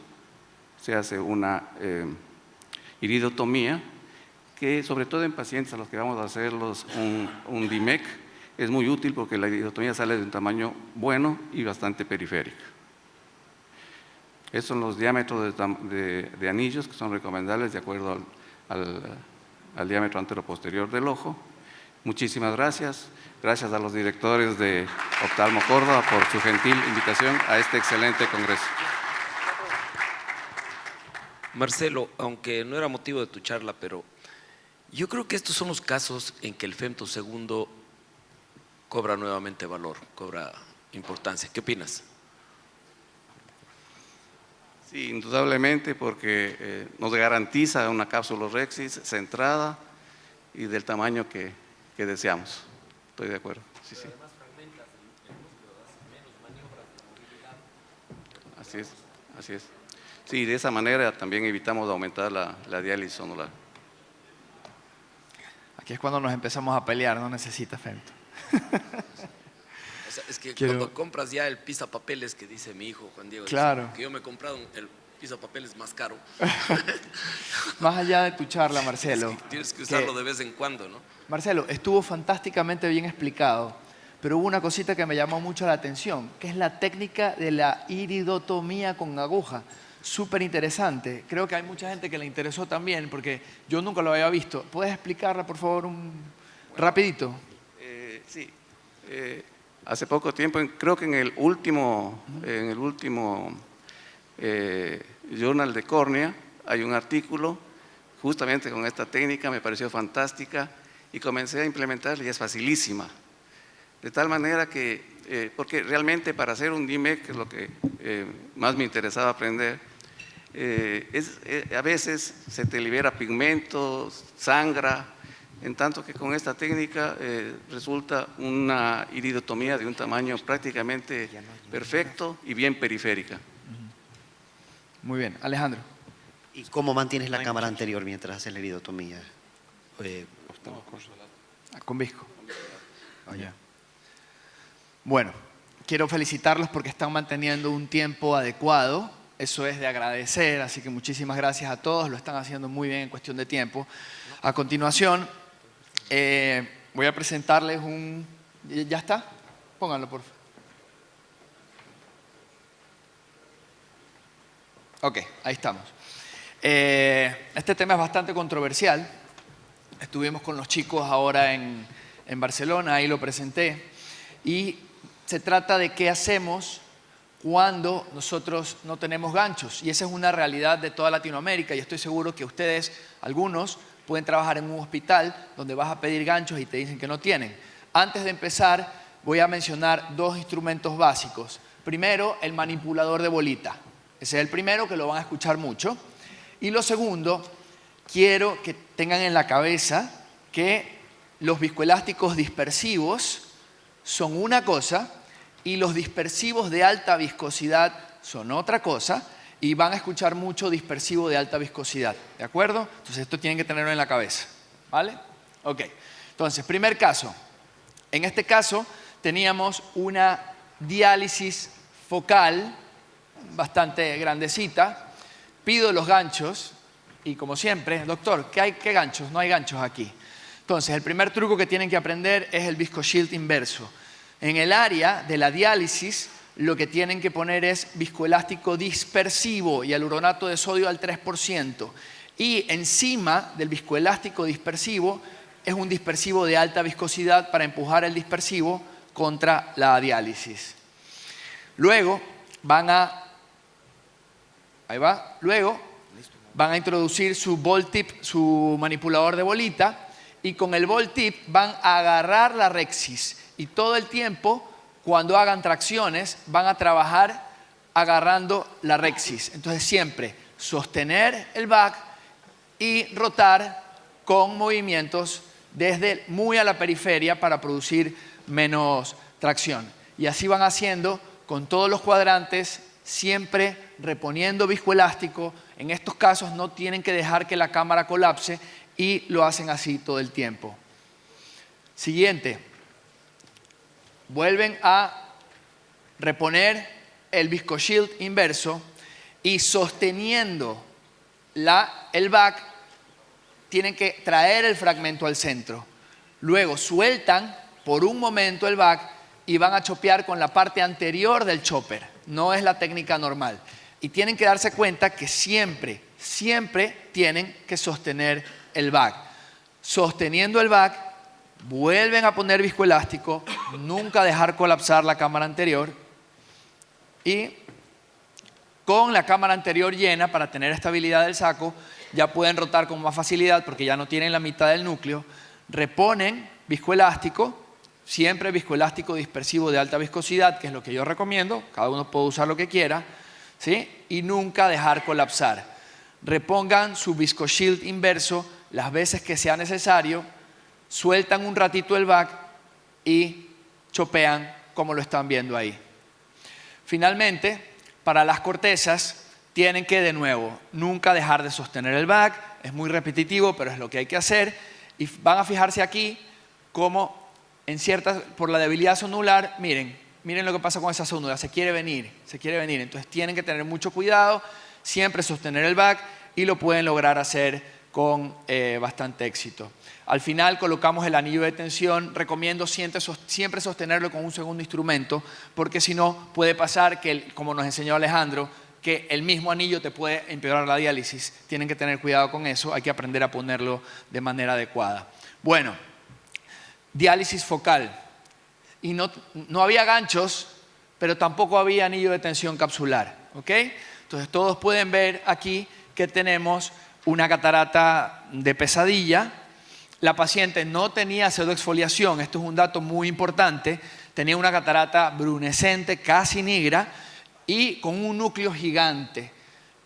se hace una iridotomía, que sobre todo en pacientes a los que vamos a hacerlos un DIMEC, es muy útil porque la iridotomía sale de un tamaño bueno y bastante periférico. Estos son los diámetros de anillos que son recomendables de acuerdo al diámetro anteroposterior del ojo. Muchísimas gracias. Gracias a los directores de Oftalmo Córdoba por su gentil invitación a este excelente congreso. Marcelo, aunque no era motivo de tu charla, pero yo creo que estos son los casos en que el femtosegundo cobra nuevamente valor, cobra importancia. ¿Qué opinas? Sí, indudablemente, porque nos garantiza una cápsula Rexis centrada y del tamaño que deseamos. Estoy de acuerdo. Sí, sí. Así es, así es. Sí, de esa manera también evitamos aumentar la diálisis sonolar. Aquí es cuando nos empezamos a pelear, no necesita femto. O sea, es que cuando compras ya el pisapapeles que dice mi hijo Juan Diego, claro, dice que yo me he comprado el pisapapeles más caro. Más allá de tu charla, Marcelo. Tienes que usarlo de vez en cuando, ¿no? Marcelo, estuvo fantásticamente bien explicado, pero hubo una cosita que me llamó mucho la atención, que es la técnica de la iridotomía con aguja. Súper interesante. Creo que hay mucha gente que le interesó también, porque yo nunca lo había visto. ¿Puedes explicarla, por favor, rapidito? Sí. Hace poco tiempo, creo que en el último Journal de Córnea, hay un artículo justamente con esta técnica, me pareció fantástica y comencé a implementarla y es facilísima. De tal manera que, porque realmente para hacer un DIMEC, que es lo que más me interesaba aprender, a veces se te libera pigmento, sangra, en tanto que con esta técnica resulta una iridotomía de un tamaño prácticamente perfecto y bien periférica. Muy bien. Alejandro. ¿Y cómo mantienes la cámara anterior mientras haces la iridotomía? Con visco. Ya. Bueno, quiero felicitarlos porque están manteniendo un tiempo adecuado. Eso es de agradecer, así que muchísimas gracias a todos. Lo están haciendo muy bien en cuestión de tiempo. A continuación, voy a presentarles un... ¿Ya está? Pónganlo, por favor. Ok, ahí estamos. Este tema es bastante controversial. Estuvimos con los chicos ahora en Barcelona, ahí lo presenté. Y se trata de qué hacemos cuando nosotros no tenemos ganchos. Y esa es una realidad de toda Latinoamérica y estoy seguro que ustedes, algunos, pueden trabajar en un hospital donde vas a pedir ganchos y te dicen que no tienen. Antes de empezar, voy a mencionar dos instrumentos básicos. Primero, el manipulador de bolita. Ese es el primero, que lo van a escuchar mucho. Y lo segundo, quiero que tengan en la cabeza que los viscoelásticos dispersivos son una cosa y los dispersivos de alta viscosidad son otra cosa, y van a escuchar mucho dispersivo de alta viscosidad, ¿de acuerdo? Entonces esto tienen que tenerlo en la cabeza, ¿vale? Ok, entonces, primer caso. En este caso teníamos una diálisis focal bastante grandecita. Pido los ganchos y, como siempre, doctor, ¿qué ganchos? No hay ganchos aquí. Entonces, el primer truco que tienen que aprender es el ViscoShield inverso. En el área de la diálisis, lo que tienen que poner es viscoelástico dispersivo y hialuronato de sodio al 3%. Y encima del viscoelástico dispersivo es un dispersivo de alta viscosidad para empujar el dispersivo contra la diálisis. Luego van a introducir su ball tip, su manipulador de bolita, y con el ball tip van a agarrar la Rexis. Y todo el tiempo, cuando hagan tracciones, van a trabajar agarrando la Rexis. Entonces siempre sostener el back y rotar con movimientos desde muy a la periferia para producir menos tracción. y así van haciendo con todos los cuadrantes, siempre reponiendo viscoelástico. En estos casos no tienen que dejar que la cámara colapse y lo hacen así todo el tiempo. Siguiente, vuelven a reponer el ViscoShield inverso y sosteniendo el back tienen que traer el fragmento al centro. Luego sueltan por un momento el back y van a chopear con la parte anterior del chopper. No es la técnica normal. Y tienen que darse cuenta que siempre tienen que sostener el back. Sosteniendo el back, vuelven a poner viscoelástico, nunca dejar colapsar la cámara anterior y con la cámara anterior llena para tener estabilidad del saco, ya pueden rotar con más facilidad porque ya no tienen la mitad del núcleo. Reponen viscoelástico, siempre viscoelástico dispersivo de alta viscosidad, que es lo que yo recomiendo, cada uno puede usar lo que quiera, ¿sí? Y nunca dejar colapsar. Repongan su ViscoShield inverso las veces que sea necesario, sueltan un ratito el back y chopean como lo están viendo ahí. Finalmente, para las cortezas, tienen que, de nuevo, nunca dejar de sostener el back. Es muy repetitivo, pero es lo que hay que hacer. Y van a fijarse aquí cómo en ciertas, por la debilidad zonular, miren lo que pasa con esa zonula, se quiere venir. Entonces tienen que tener mucho cuidado, siempre sostener el back y lo pueden lograr hacer con bastante éxito. Al final colocamos el anillo de tensión. Recomiendo siempre sostenerlo con un segundo instrumento, porque si no puede pasar que, como nos enseñó Alejandro, que el mismo anillo te puede empeorar la diálisis. Tienen que tener cuidado con eso, hay que aprender a ponerlo de manera adecuada. Bueno, diálisis focal. Y no había ganchos, pero tampoco había anillo de tensión capsular. ¿Ok? Entonces todos pueden ver aquí que tenemos una catarata de pesadilla. La paciente no tenía pseudoexfoliación, esto es un dato muy importante. Tenía una catarata brunescente, casi negra, y con un núcleo gigante.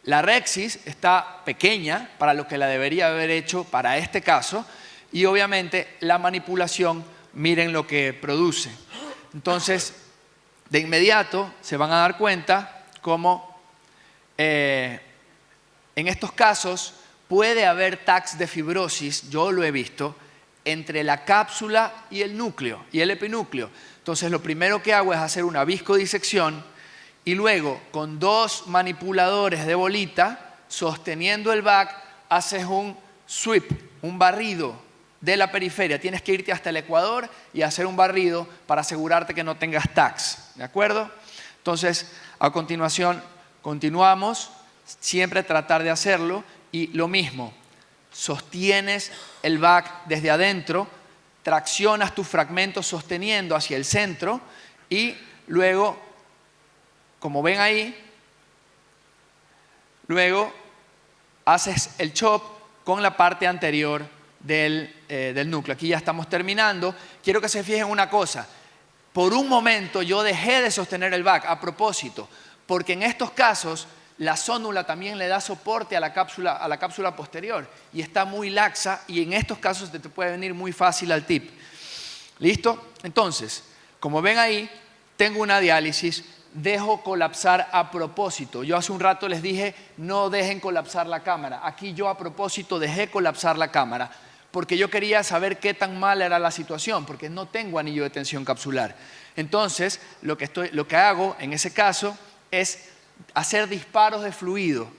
La rexis está pequeña para lo que la debería haber hecho para este caso, y obviamente la manipulación, miren lo que produce. Entonces, de inmediato se van a dar cuenta cómo en estos casos puede haber tags de fibrosis, yo lo he visto, entre la cápsula y el núcleo, y el epinúcleo. Entonces, lo primero que hago es hacer una viscodisección y luego, con 2 manipuladores de bolita, sosteniendo el back, haces un sweep, un barrido de la periferia. Tienes que irte hasta el ecuador y hacer un barrido para asegurarte que no tengas tags. ¿De acuerdo? Entonces, a continuación, continuamos. Siempre tratar de hacerlo. Y lo mismo, sostienes el back desde adentro, traccionas tus fragmentos sosteniendo hacia el centro y luego, como ven ahí, luego haces el chop con la parte anterior del núcleo. Aquí ya estamos terminando. Quiero que se fijen una cosa. Por un momento yo dejé de sostener el back a propósito, porque en estos casos la zónula también le da soporte a la cápsula posterior y está muy laxa, y en estos casos te puede venir muy fácil al tip. ¿Listo? Entonces, como ven ahí, tengo una diálisis, dejo colapsar a propósito. Yo hace un rato les dije, no dejen colapsar la cámara. Aquí yo a propósito dejé colapsar la cámara porque yo quería saber qué tan mal era la situación, porque no tengo anillo de tensión capsular. Entonces, lo que hago en ese caso es hacer disparos de fluido,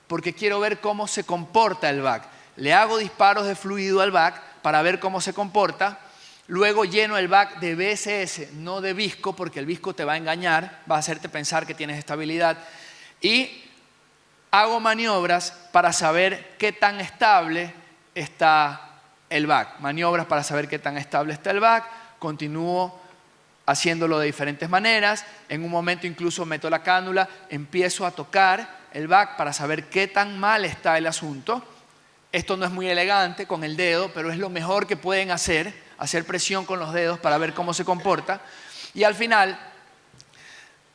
porque quiero ver cómo se comporta el back. Le hago disparos de fluido al back para ver cómo se comporta. Luego lleno el back de BSS, no de visco, porque el visco te va a engañar, va a hacerte pensar que tienes estabilidad. Y hago maniobras para saber qué tan estable está el back. Maniobras para saber qué tan estable está el back. Continúo haciéndolo de diferentes maneras. En un momento incluso meto la cánula, empiezo a tocar el back para saber qué tan mal está el asunto. Esto no es muy elegante con el dedo, pero es lo mejor que pueden hacer presión con los dedos para ver cómo se comporta. Y al final,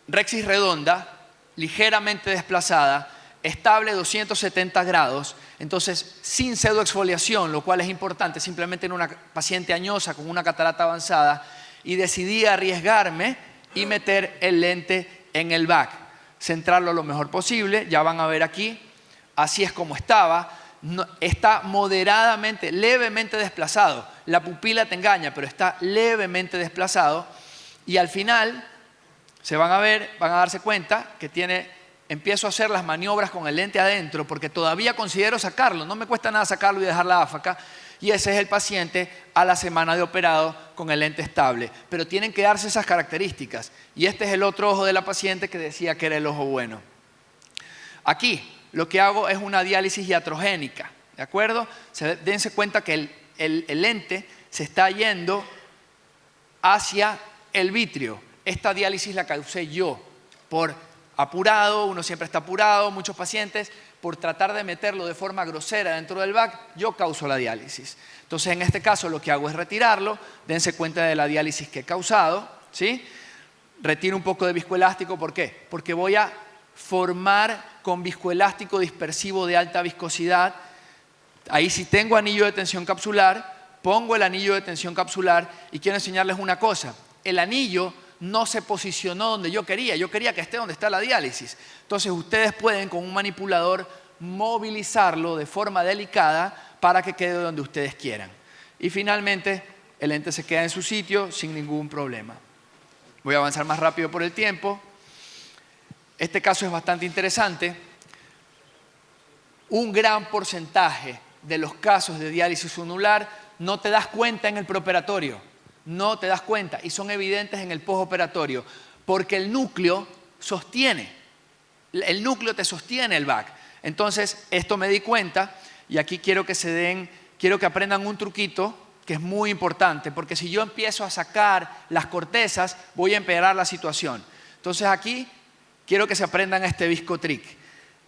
rexis redonda, ligeramente desplazada, estable 270 grados, entonces sin pseudoexfoliación, lo cual es importante, simplemente en una paciente añosa con una catarata avanzada, y decidí arriesgarme y meter el lente en el back. Centrarlo lo mejor posible, ya van a ver aquí, así es como estaba. No, está moderadamente, levemente desplazado. La pupila te engaña, pero está levemente desplazado. Y al final se van a ver, van a darse cuenta que empiezo a hacer las maniobras con el lente adentro porque todavía considero sacarlo. No me cuesta nada sacarlo y dejar la áfaca. Y ese es el paciente a la semana de operado con el lente estable. Pero tienen que darse esas características. Y este es el otro ojo de la paciente que decía que era el ojo bueno. Aquí lo que hago es una diálisis iatrogénica, ¿de acuerdo? Dense cuenta que el lente se está yendo hacia el vitrio. Esta diálisis la causé yo por apurado, uno siempre está apurado, muchos pacientes, por tratar de meterlo de forma grosera dentro del back, yo causo la diálisis. Entonces, en este caso lo que hago es retirarlo, dense cuenta de la diálisis que he causado, ¿sí? Retiro un poco de viscoelástico, ¿por qué? Porque voy a formar con viscoelástico dispersivo de alta viscosidad. Ahí si tengo anillo de tensión capsular, pongo el anillo de tensión capsular y quiero enseñarles una cosa. El anillo no se posicionó donde yo quería que esté donde está la diálisis. Entonces ustedes pueden con un manipulador movilizarlo de forma delicada para que quede donde ustedes quieran. Y finalmente el lente se queda en su sitio sin ningún problema. Voy a avanzar más rápido por el tiempo. Este caso es bastante interesante. Un gran porcentaje de los casos de diálisis unular no te das cuenta en el preoperatorio. No te das cuenta y son evidentes en el postoperatorio porque el núcleo te sostiene el back. Entonces, esto me di cuenta y aquí quiero que aprendan un truquito que es muy importante porque si yo empiezo a sacar las cortezas, voy a empeorar la situación. Entonces, aquí quiero que se aprendan este viscotrick.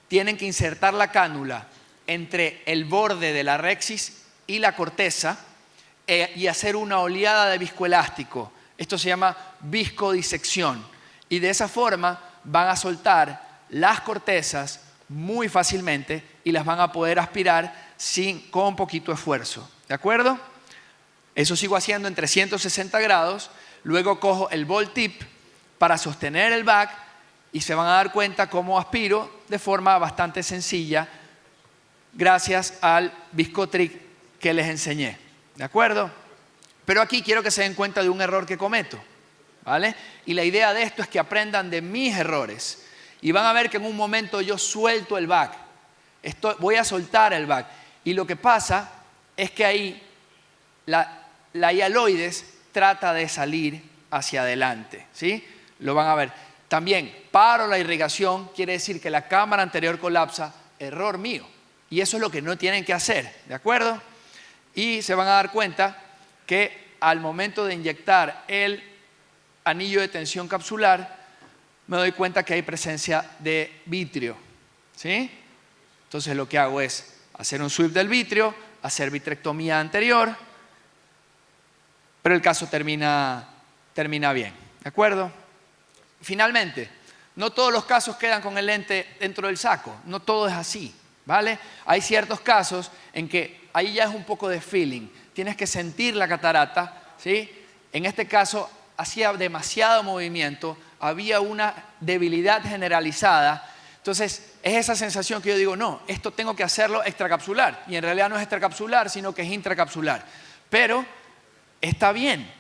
Tienen que insertar la cánula entre el borde de la rexis y la corteza y hacer una oleada de viscoelástico. Esto se llama viscodisección. Y de esa forma van a soltar las cortezas muy fácilmente y las van a poder aspirar con poquito esfuerzo. ¿De acuerdo? Eso sigo haciendo en 360 grados. Luego cojo el ball tip para sostener el back y se van a dar cuenta cómo aspiro de forma bastante sencilla gracias al viscotrick que les enseñé. ¿De acuerdo? Pero aquí quiero que se den cuenta de un error que cometo, ¿vale? Y la idea de esto es que aprendan de mis errores. Y van a ver que en un momento yo suelto el back. Voy a soltar el back. Y lo que pasa es que ahí la hialoides trata de salir hacia adelante, ¿sí? Lo van a ver. También paro la irrigación, quiere decir que la cámara anterior colapsa, error mío. Y eso es lo que no tienen que hacer, ¿de acuerdo? Y se van a dar cuenta que al momento de inyectar el anillo de tensión capsular, me doy cuenta que hay presencia de vitrio, ¿sí? Entonces lo que hago es hacer un sweep del vitrio, hacer vitrectomía anterior, pero el caso termina bien, ¿de acuerdo? Finalmente, no todos los casos quedan con el lente dentro del saco, no todo es así, ¿vale? Hay ciertos casos en que ahí ya es un poco de feeling, tienes que sentir la catarata, ¿sí? En este caso hacía demasiado movimiento, había una debilidad generalizada, entonces es esa sensación que yo digo, no, esto tengo que hacerlo extracapsular, y en realidad no es extracapsular, sino que es intracapsular, pero está bien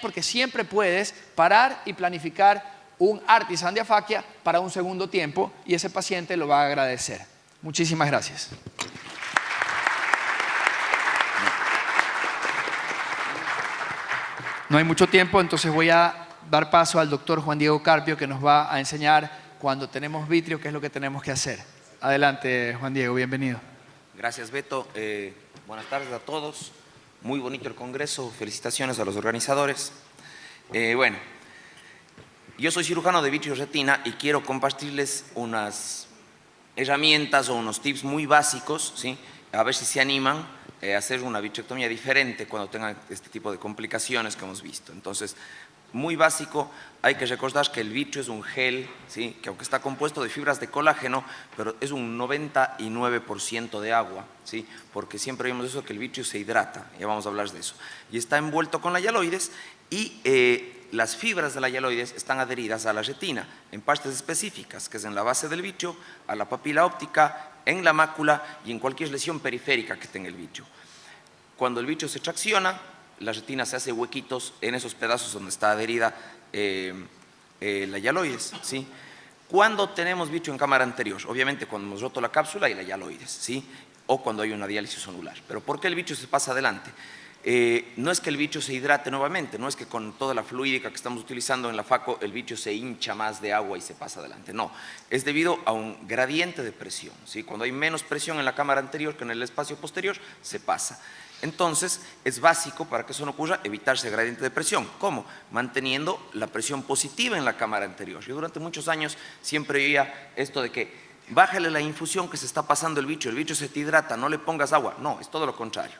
porque siempre puedes parar y planificar un artisan de afaquia para un segundo tiempo y ese paciente lo va a agradecer. Muchísimas gracias. No hay mucho tiempo, entonces voy a dar paso al doctor Juan Diego Carpio que nos va a enseñar cuando tenemos vitrio qué es lo que tenemos que hacer. Adelante, Juan Diego, bienvenido. Gracias, Beto. Buenas tardes a todos. Muy bonito el congreso. Felicitaciones a los organizadores. Bueno, yo soy cirujano de vitrio retina y quiero compartirles unas herramientas o unos tips muy básicos, ¿sí? A ver si se animan a hacer una vitrectomía diferente cuando tengan este tipo de complicaciones que hemos visto. Entonces, muy básico, hay que recordar que el vitrio es un gel, ¿sí? Que aunque está compuesto de fibras de colágeno, pero es un 99% de agua, ¿sí? Porque siempre vemos eso, que el vitrio se hidrata, ya vamos a hablar de eso. Y está envuelto con la hialoides y las fibras de la hialoides están adheridas a la retina en partes específicas, que es en la base del bicho, a la papila óptica, en la mácula y en cualquier lesión periférica que tenga el bicho. Cuando el bicho se tracciona, la retina se hace huequitos en esos pedazos donde está adherida la hialoides, ¿sí? Cuando tenemos bicho en cámara anterior, obviamente cuando hemos roto la cápsula y la hialoides, ¿sí? O cuando hay una diálisis onular. ¿Pero por qué el bicho se pasa adelante? No es que el bicho se hidrate nuevamente, no es que con toda la fluídica que estamos utilizando en la FACO el bicho se hincha más de agua y se pasa adelante, no, es debido a un gradiente de presión, ¿sí? Cuando hay menos presión en la cámara anterior que en el espacio posterior, se pasa. Entonces, es básico para que eso no ocurra evitarse el gradiente de presión. ¿Cómo? Manteniendo la presión positiva en la cámara anterior. Yo durante muchos años siempre oía esto de que bájale la infusión que se está pasando el bicho se te hidrata, no le pongas agua. No, es todo lo contrario.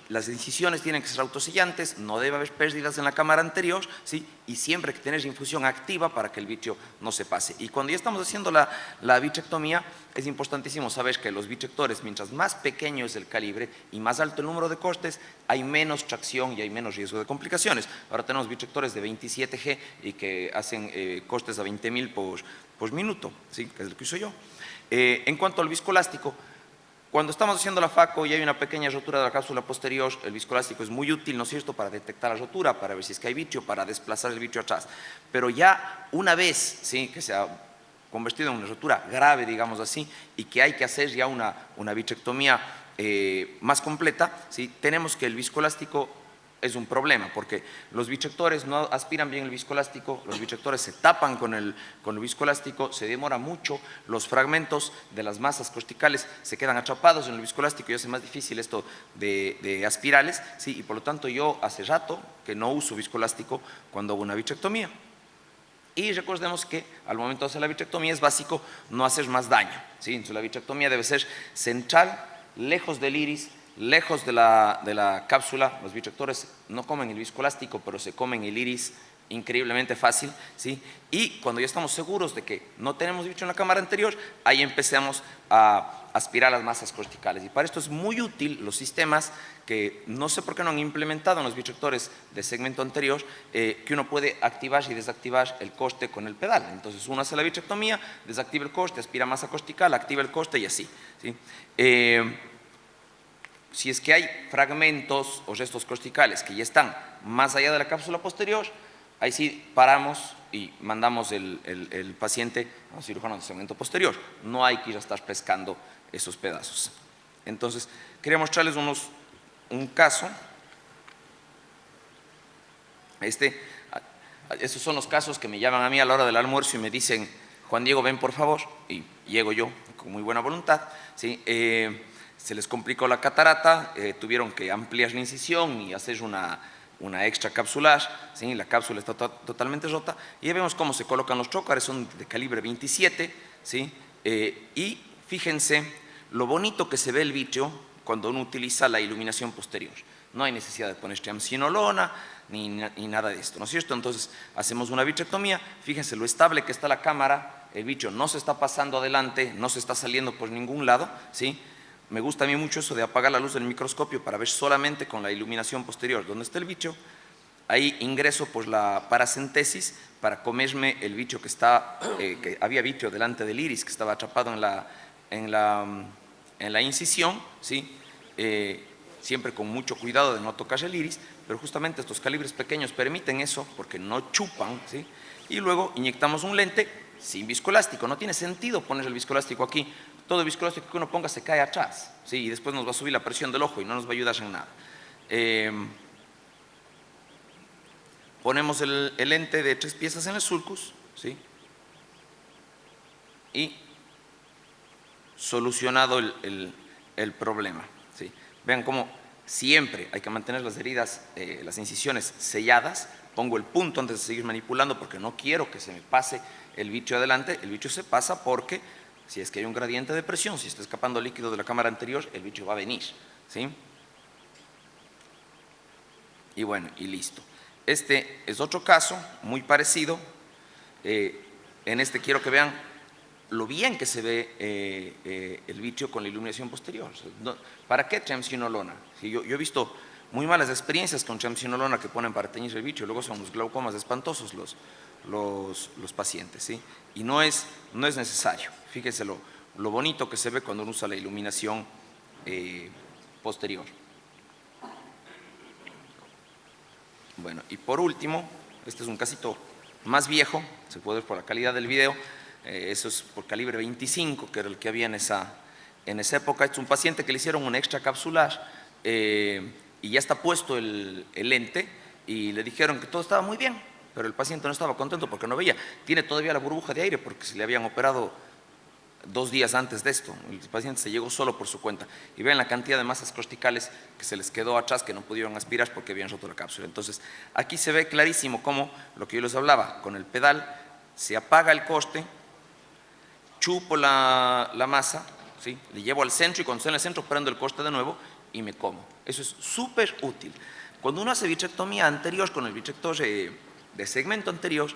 Las incisiones tienen que ser autosellantes, no debe haber pérdidas en la cámara anterior, ¿sí? Y siempre hay que tener infusión activa para que el bicho no se pase. Y cuando ya estamos haciendo la bichectomía, es importantísimo saber que los bichectores, mientras más pequeño es el calibre y más alto el número de cortes, hay menos tracción y hay menos riesgo de complicaciones. Ahora tenemos bichectores de 27G y que hacen cortes a 20.000 por minuto, ¿sí? Que es lo que uso yo. En cuanto al viscoelástico, cuando estamos haciendo la FACO y hay una pequeña rotura de la cápsula posterior, el viscoelástico es muy útil, ¿no es cierto?, para detectar la rotura, para ver si es que hay bicho, para desplazar el bicho atrás. Pero ya una vez, ¿sí?, que se ha convertido en una rotura grave, digamos así, y que hay que hacer ya una bichectomía más completa, ¿sí?, tenemos que el viscoelástico es un problema, porque los bichectores no aspiran bien el viscoelástico, los bichectores se tapan con el viscoelástico, se demora mucho, los fragmentos de las masas corticales se quedan atrapados en el viscoelástico y hace más difícil esto de aspirarles, ¿sí? Y por lo tanto yo hace rato que no uso viscoelástico cuando hago una bichectomía. Y recordemos que al momento de hacer la bichectomía es básico no hacer más daño, ¿sí? Entonces la bichectomía debe ser central, lejos del iris, lejos de la cápsula. Los bichectores no comen el viscoelástico, pero se comen el iris increíblemente fácil, ¿sí? Y cuando ya estamos seguros de que no tenemos bicho en la cámara anterior, ahí empezamos a aspirar las masas corticales. Y para esto es muy útil los sistemas que no sé por qué no han implementado en los bichectores de segmento anterior, que uno puede activar y desactivar el corte con el pedal. Entonces uno hace la bichectomía, desactiva el corte, aspira masa cortical, activa el corte y así, ¿sí? Si es que hay fragmentos o restos corticales que ya están más allá de la cápsula posterior, ahí sí paramos y mandamos el paciente a un cirujano de segmento posterior. No hay que ir a estar pescando esos pedazos. Entonces, quería mostrarles un caso. Esos son los casos que me llaman a mí a la hora del almuerzo y me dicen, Juan Diego, ven por favor, y llego yo con muy buena voluntad, ¿sí? Se les complicó la catarata, tuvieron que ampliar la incisión y hacer una extra capsular, ¿sí? La cápsula está totalmente rota y ya vemos cómo se colocan los trócares, son de calibre 27, ¿sí? Y fíjense lo bonito que se ve el bicho cuando uno utiliza la iluminación posterior. No hay necesidad de poner triamcinolona ni nada de esto, ¿no es cierto? Entonces hacemos una bichectomía, fíjense lo estable que está la cámara, el bicho no se está pasando adelante, no se está saliendo por ningún lado, ¿sí? Me gusta a mí mucho eso de apagar la luz del microscopio para ver solamente con la iluminación posterior dónde está el bicho. Ahí ingreso por la paracentesis para comerme el bicho que había bicho delante del iris, que estaba atrapado en la incisión, ¿sí? Siempre con mucho cuidado de no tocar el iris, pero justamente estos calibres pequeños permiten eso porque no chupan, ¿sí? Y luego inyectamos un lente sin viscoelástico. No tiene sentido poner el viscoelástico aquí. Todo el viscoelástico que uno ponga se cae atrás, ¿sí? Y después nos va a subir la presión del ojo y no nos va a ayudar en nada. Ponemos el lente de 3 piezas en el sulcus, ¿sí? Y solucionado el problema, ¿sí? Vean cómo siempre hay que mantener las heridas, las incisiones selladas. Pongo el punto antes de seguir manipulando porque no quiero que se me pase el bicho adelante. El bicho se pasa porque si es que hay un gradiente de presión, si está escapando líquido de la cámara anterior, el bicho va a venir, ¿sí? Y bueno, y listo. Este es otro caso muy parecido. En este quiero que vean lo bien que se ve el bicho con la iluminación posterior. ¿Para qué triamcinolona? Yo he visto muy malas experiencias con triamcinolona que ponen para teñir el bicho, luego son los glaucomas espantosos los pacientes, ¿sí? Y no es necesario. Fíjese lo bonito que se ve cuando uno usa la iluminación posterior. Bueno, y por último, este es un casito más viejo, se puede ver por la calidad del video, eso es por calibre 25, que era el que había en esa época. Este es un paciente que le hicieron un extracapsular y ya está puesto el lente y le dijeron que todo estaba muy bien, pero el paciente no estaba contento porque no veía. Tiene todavía la burbuja de aire porque se le habían operado 2 días antes de esto. El paciente se llegó solo por su cuenta. Y vean la cantidad de masas corticales que se les quedó atrás, que no pudieron aspirar porque habían roto la cápsula. Entonces, aquí se ve clarísimo cómo, lo que yo les hablaba, con el pedal se apaga el coste, chupo la masa, ¿sí? Le llevo al centro y cuando estoy en el centro prendo el coste de nuevo y me como. Eso es súper útil. Cuando uno hace vitrectomía anterior con el vitrector de segmento anterior,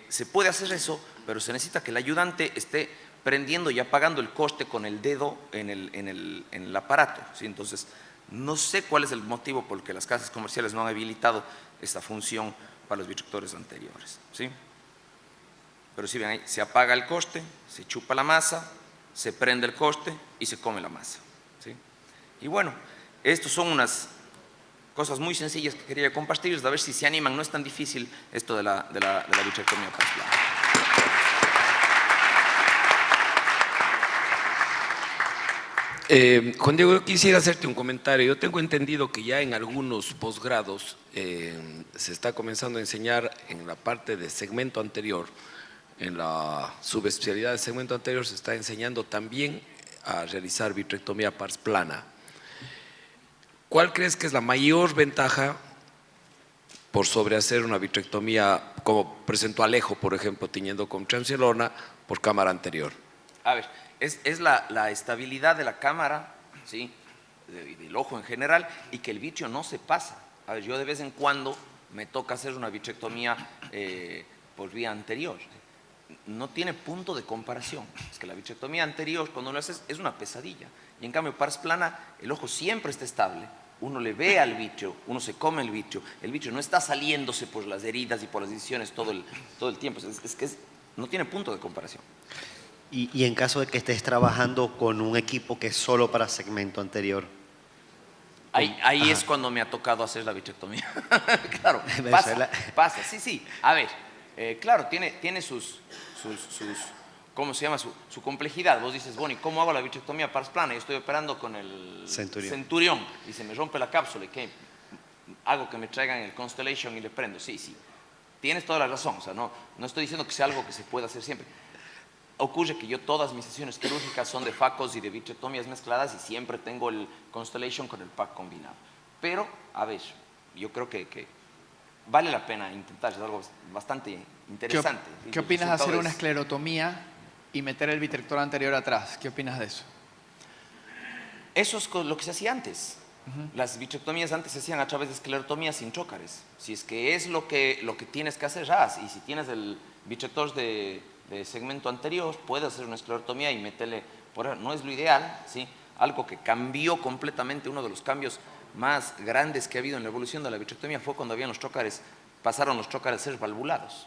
se puede hacer eso, pero se necesita que el ayudante esté prendiendo y apagando el coste con el dedo en el aparato, ¿sí? Entonces, no sé cuál es el motivo por el que las casas comerciales no han habilitado esta función para los vitrectores anteriores, ¿sí? Pero si ven ahí, se apaga el coste, se chupa la masa, se prende el coste y se come la masa, ¿sí? Y bueno, estos son unas cosas muy sencillas que quería compartirles, a ver si se animan. No es tan difícil esto de la vitrectomía parcial. Juan Diego, yo quisiera hacerte un comentario. Yo tengo entendido que ya en algunos posgrados se está comenzando a enseñar en la parte de segmento anterior, en la subespecialidad de segmento anterior se está enseñando también a realizar vitrectomía pars plana. ¿Cuál crees que es la mayor ventaja por sobre hacer una vitrectomía como presentó Alejo, por ejemplo, tiñendo con triamcinolona por cámara anterior? A ver, es la estabilidad de la cámara, ¿sí? Del ojo en general, y que el vitrio no se pasa. A ver, yo de vez en cuando me toca hacer una vitrectomía por vía anterior. No tiene punto de comparación. Es que la vitrectomía anterior, cuando lo haces, es una pesadilla. Y en cambio, pars plana, el ojo siempre está estable. Uno le ve al vitrio, uno se come el vitrio no está saliéndose por las heridas y por las incisiones todo el tiempo. Es que no tiene punto de comparación. Y en caso de que estés trabajando con un equipo que es solo para segmento anterior. Ahí es cuando me ha tocado hacer la vitrectomía. Claro, pasa, sí. A ver, claro, tiene sus ¿cómo se llama? Su complejidad. Vos dices, bueno, ¿y cómo hago la vitrectomía pars plana? Yo estoy operando con el Centurión y se me rompe la cápsula. ¿Y qué? Hago que me traigan el Constellation y le prendo. Sí. Tienes toda la razón. O sea, no estoy diciendo que sea algo que se pueda hacer siempre. Ocurre que yo todas mis sesiones quirúrgicas son de facos y de vitrectomías mezcladas y siempre tengo el Constellation con el pack combinado. Pero, a ver, yo creo que vale la pena intentar, es algo bastante interesante. ¿Qué opinas de hacer una esclerotomía y meter el vitrector anterior atrás? ¿Qué opinas de eso? Eso es lo que se hacía antes. Las vitrectomías antes se hacían a través de esclerotomía sin trócares. Si es que es lo que tienes que hacer, y si tienes el vitrector de segmento anterior, puedes hacer una esclerotomía y meterle por ahí. No es lo ideal, ¿sí? Algo que cambió completamente, uno de los cambios más grandes que ha habido en la evolución de la vitrectomía fue cuando habían los trócares, pasaron los trócares a ser valvulados.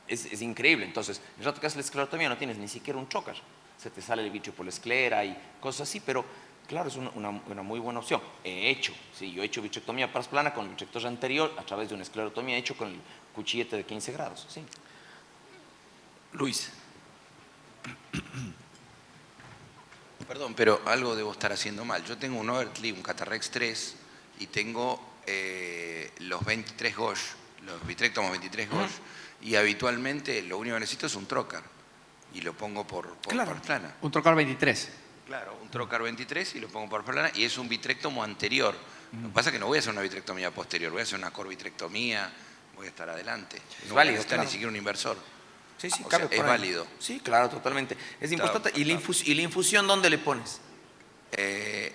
Es increíble. Entonces, el rato que haces la esclerotomía no tienes ni siquiera un trócar. Se te sale el vitrio por la esclera y cosas así, pero claro, es una muy buena opción. Yo he hecho vitrectomía pars plana con el vitrector anterior a través de una esclerotomía hecho con el cuchillete de 15 grados, sí. Luis. Perdón, pero algo debo estar haciendo mal. Yo tengo un Overtly, un Catarrex 3 y tengo los 23 Gauge, los vitrectomos 23 Gauge, y habitualmente lo único que necesito es un trocar y lo pongo por pars plana. Un trocar 23. Claro, un trocar 23 y lo pongo por pars plana y es un vitrectomo anterior. Lo que pasa es que no voy a hacer una vitrectomía posterior, voy a hacer una corvitrectomía, voy a estar adelante. No voy a necesitar ni siquiera un inversor. Sí, o sea, es válido. Sí, claro, totalmente. Es importante. ¿Y la infusión dónde le pones?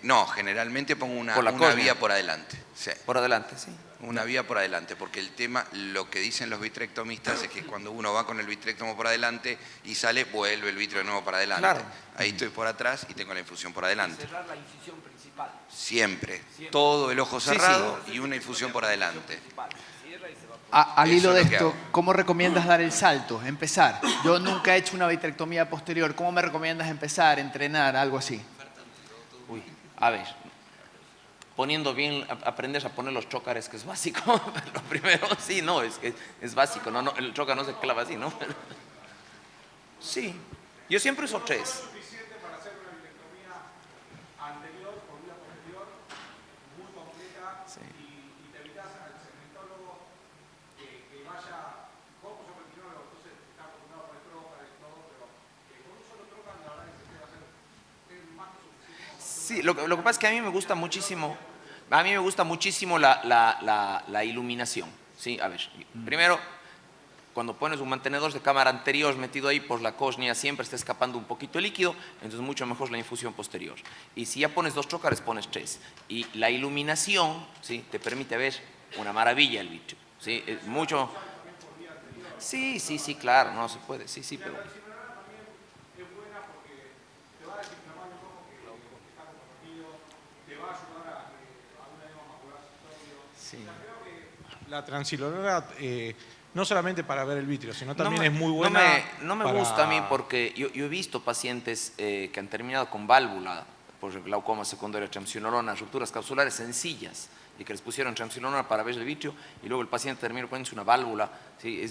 No, generalmente pongo una Por la córnea. vía por adelante. Sí. Por adelante, sí. Una vía por adelante, porque el tema, lo que dicen los vitrectomistas es que cuando uno va con el vitrectomo por adelante y sale, vuelve el vitrio de nuevo para adelante. Claro. Ahí estoy por atrás y tengo la infusión por adelante. Cerrar la incisión principal. Siempre. Todo el ojo Sí, cerrado y una infusión por adelante. Al hilo Eso de es lo que esto, hago. ¿cómo recomiendas dar el salto? Empezar. Yo nunca he hecho una vitrectomía posterior. ¿Cómo me recomiendas empezar, entrenar, algo así? Uy, a ver, poniendo bien, aprendes a poner los chócares, que es básico. Lo primero, sí, no, es que es básico, no, el chócar no se clava así, ¿no? Sí, yo siempre uso 3. Sí, lo que pasa es que a mí me gusta muchísimo, la iluminación. Sí, a ver, primero, cuando pones un mantenedor de cámara anterior metido ahí por la córnea, siempre está escapando un poquito de líquido, entonces mucho mejor la infusión posterior. Y si ya pones 2 chócares, pones 3. Y la iluminación, ¿sí?, te permite ver una maravilla el vitrio. ¿Sí? Es mucho... Sí, sí, sí, claro, no se puede, sí, sí, pero... Sí. La transilunar, no solamente para ver el vitrio, sino también No es muy buena. No me para- gusta a mí porque yo he visto pacientes que han terminado con válvula por glaucoma secundario, triamcinolona, rupturas capsulares sencillas y que les pusieron triamcinolona para ver el vitrio y luego el paciente termina poniéndose una válvula. ¿Sí?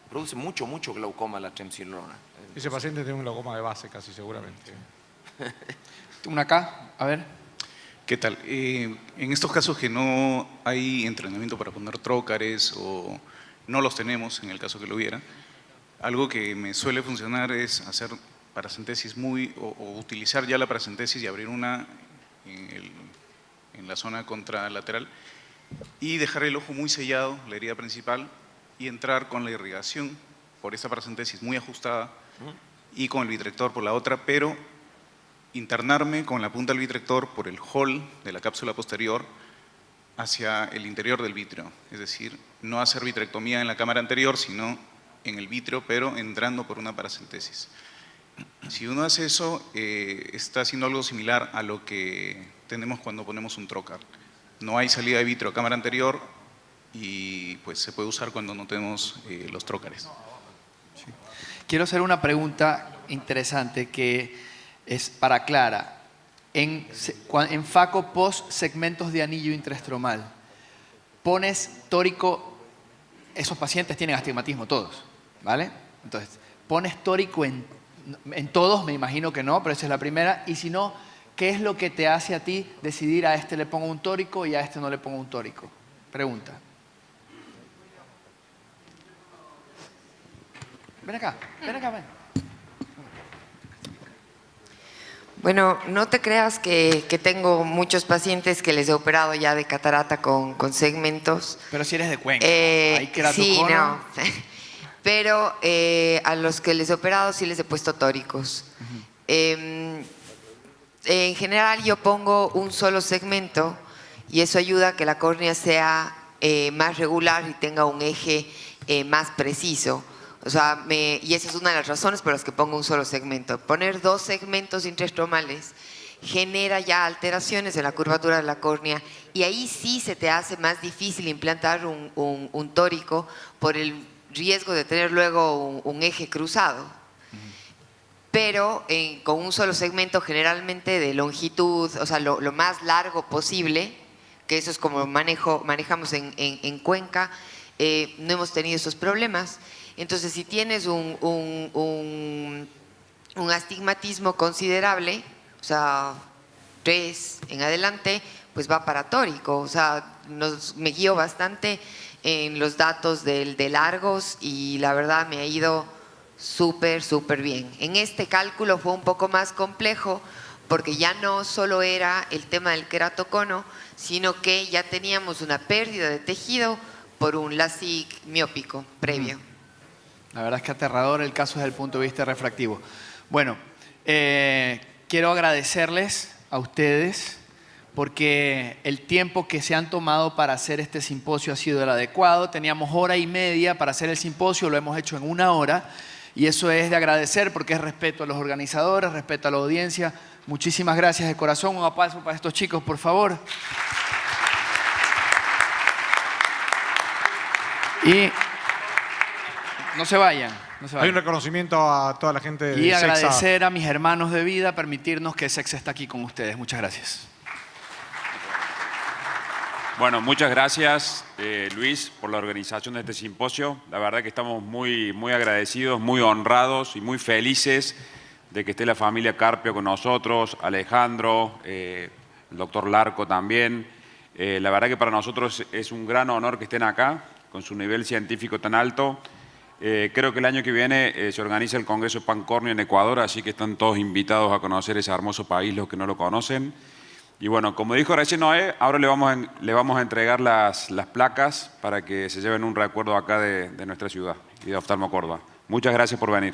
Produce mucho glaucoma la triamcinolona. Ese paciente tiene un glaucoma de base casi seguramente. Una acá, a ver. ¿Qué tal? En estos casos que no hay entrenamiento para poner trócares o no los tenemos, en el caso que lo hubiera, algo que me suele funcionar es hacer paracentesis o utilizar ya la paracentesis y abrir una en la zona contralateral y dejar el ojo muy sellado, la herida principal, y entrar con la irrigación por esta paracentesis muy ajustada y con el vitrector por la otra, pero internarme con la punta del vitrector por el hall de la cápsula posterior hacia el interior del vitrio. Es decir, no hacer vitrectomía en la cámara anterior, sino en el vitrio, pero entrando por una paracentesis. Si uno hace eso, está haciendo algo similar a lo que tenemos cuando ponemos un trocar. No hay salida de vitrio a cámara anterior y pues se puede usar cuando no tenemos los trócares. Quiero hacer una pregunta interesante que es para Clara. En FACO post segmentos de anillo intraestromal, pones tórico, esos pacientes tienen astigmatismo todos, ¿vale? Entonces, pones tórico en todos, me imagino que no, pero esa es la primera. Y si no, ¿qué es lo que te hace a ti decidir a este le pongo un tórico y a este no le pongo un tórico? Pregunta. Ven acá, ven. Bueno, no te creas que tengo muchos pacientes que les he operado ya de catarata con segmentos. Pero si eres de Cuenca, hay Sí, queratocono. no. Pero a los que les he operado sí les he puesto tóricos. En general yo pongo un solo segmento y eso ayuda a que la córnea sea más regular y tenga un eje más preciso. O sea, y esa es una de las razones por las que pongo un solo segmento. Poner 2 segmentos intraestromales genera ya alteraciones en la curvatura de la córnea y ahí sí se te hace más difícil implantar un tórico por el riesgo de tener luego un eje cruzado. Pero con un solo segmento generalmente de longitud, o sea, lo más largo posible, que eso es como manejamos en Cuenca, no hemos tenido esos problemas. Entonces, si tienes un astigmatismo considerable, o sea, 3 en adelante, pues va para tórico. O sea, me guío bastante en los datos de largos y la verdad me ha ido súper bien. En este cálculo fue un poco más complejo porque ya no solo era el tema del queratocono, sino que ya teníamos una pérdida de tejido por un LASIK miópico previo. La verdad es que aterrador el caso desde el punto de vista refractivo. Bueno, quiero agradecerles a ustedes porque el tiempo que se han tomado para hacer este simposio ha sido el adecuado. Teníamos hora y media para hacer el simposio, lo hemos hecho en 1 hora y eso es de agradecer porque es respeto a los organizadores, respeto a la audiencia. Muchísimas gracias de corazón. Un aplauso para estos chicos, por favor. Y no se vayan. No se vayan. Hay un reconocimiento a toda la gente de Y SEXA. agradecer a mis hermanos de vida, permitirnos que SEXA está aquí con ustedes. Muchas gracias. Bueno, muchas gracias, Luis, por la organización de este simposio. La verdad que estamos muy agradecidos, muy honrados y muy felices de que esté la familia Carpio con nosotros, Alejandro, el doctor Larco también. La verdad que para nosotros es un gran honor que estén acá, con su nivel científico tan alto. Creo que el año que viene se organiza el Congreso Pancornio en Ecuador, así que están todos invitados a conocer ese hermoso país, los que no lo conocen. Y bueno, como dijo recién Noé, ahora le vamos a entregar las placas para que se lleven un recuerdo acá de nuestra ciudad y de Oftalmo Córdoba. Muchas gracias por venir.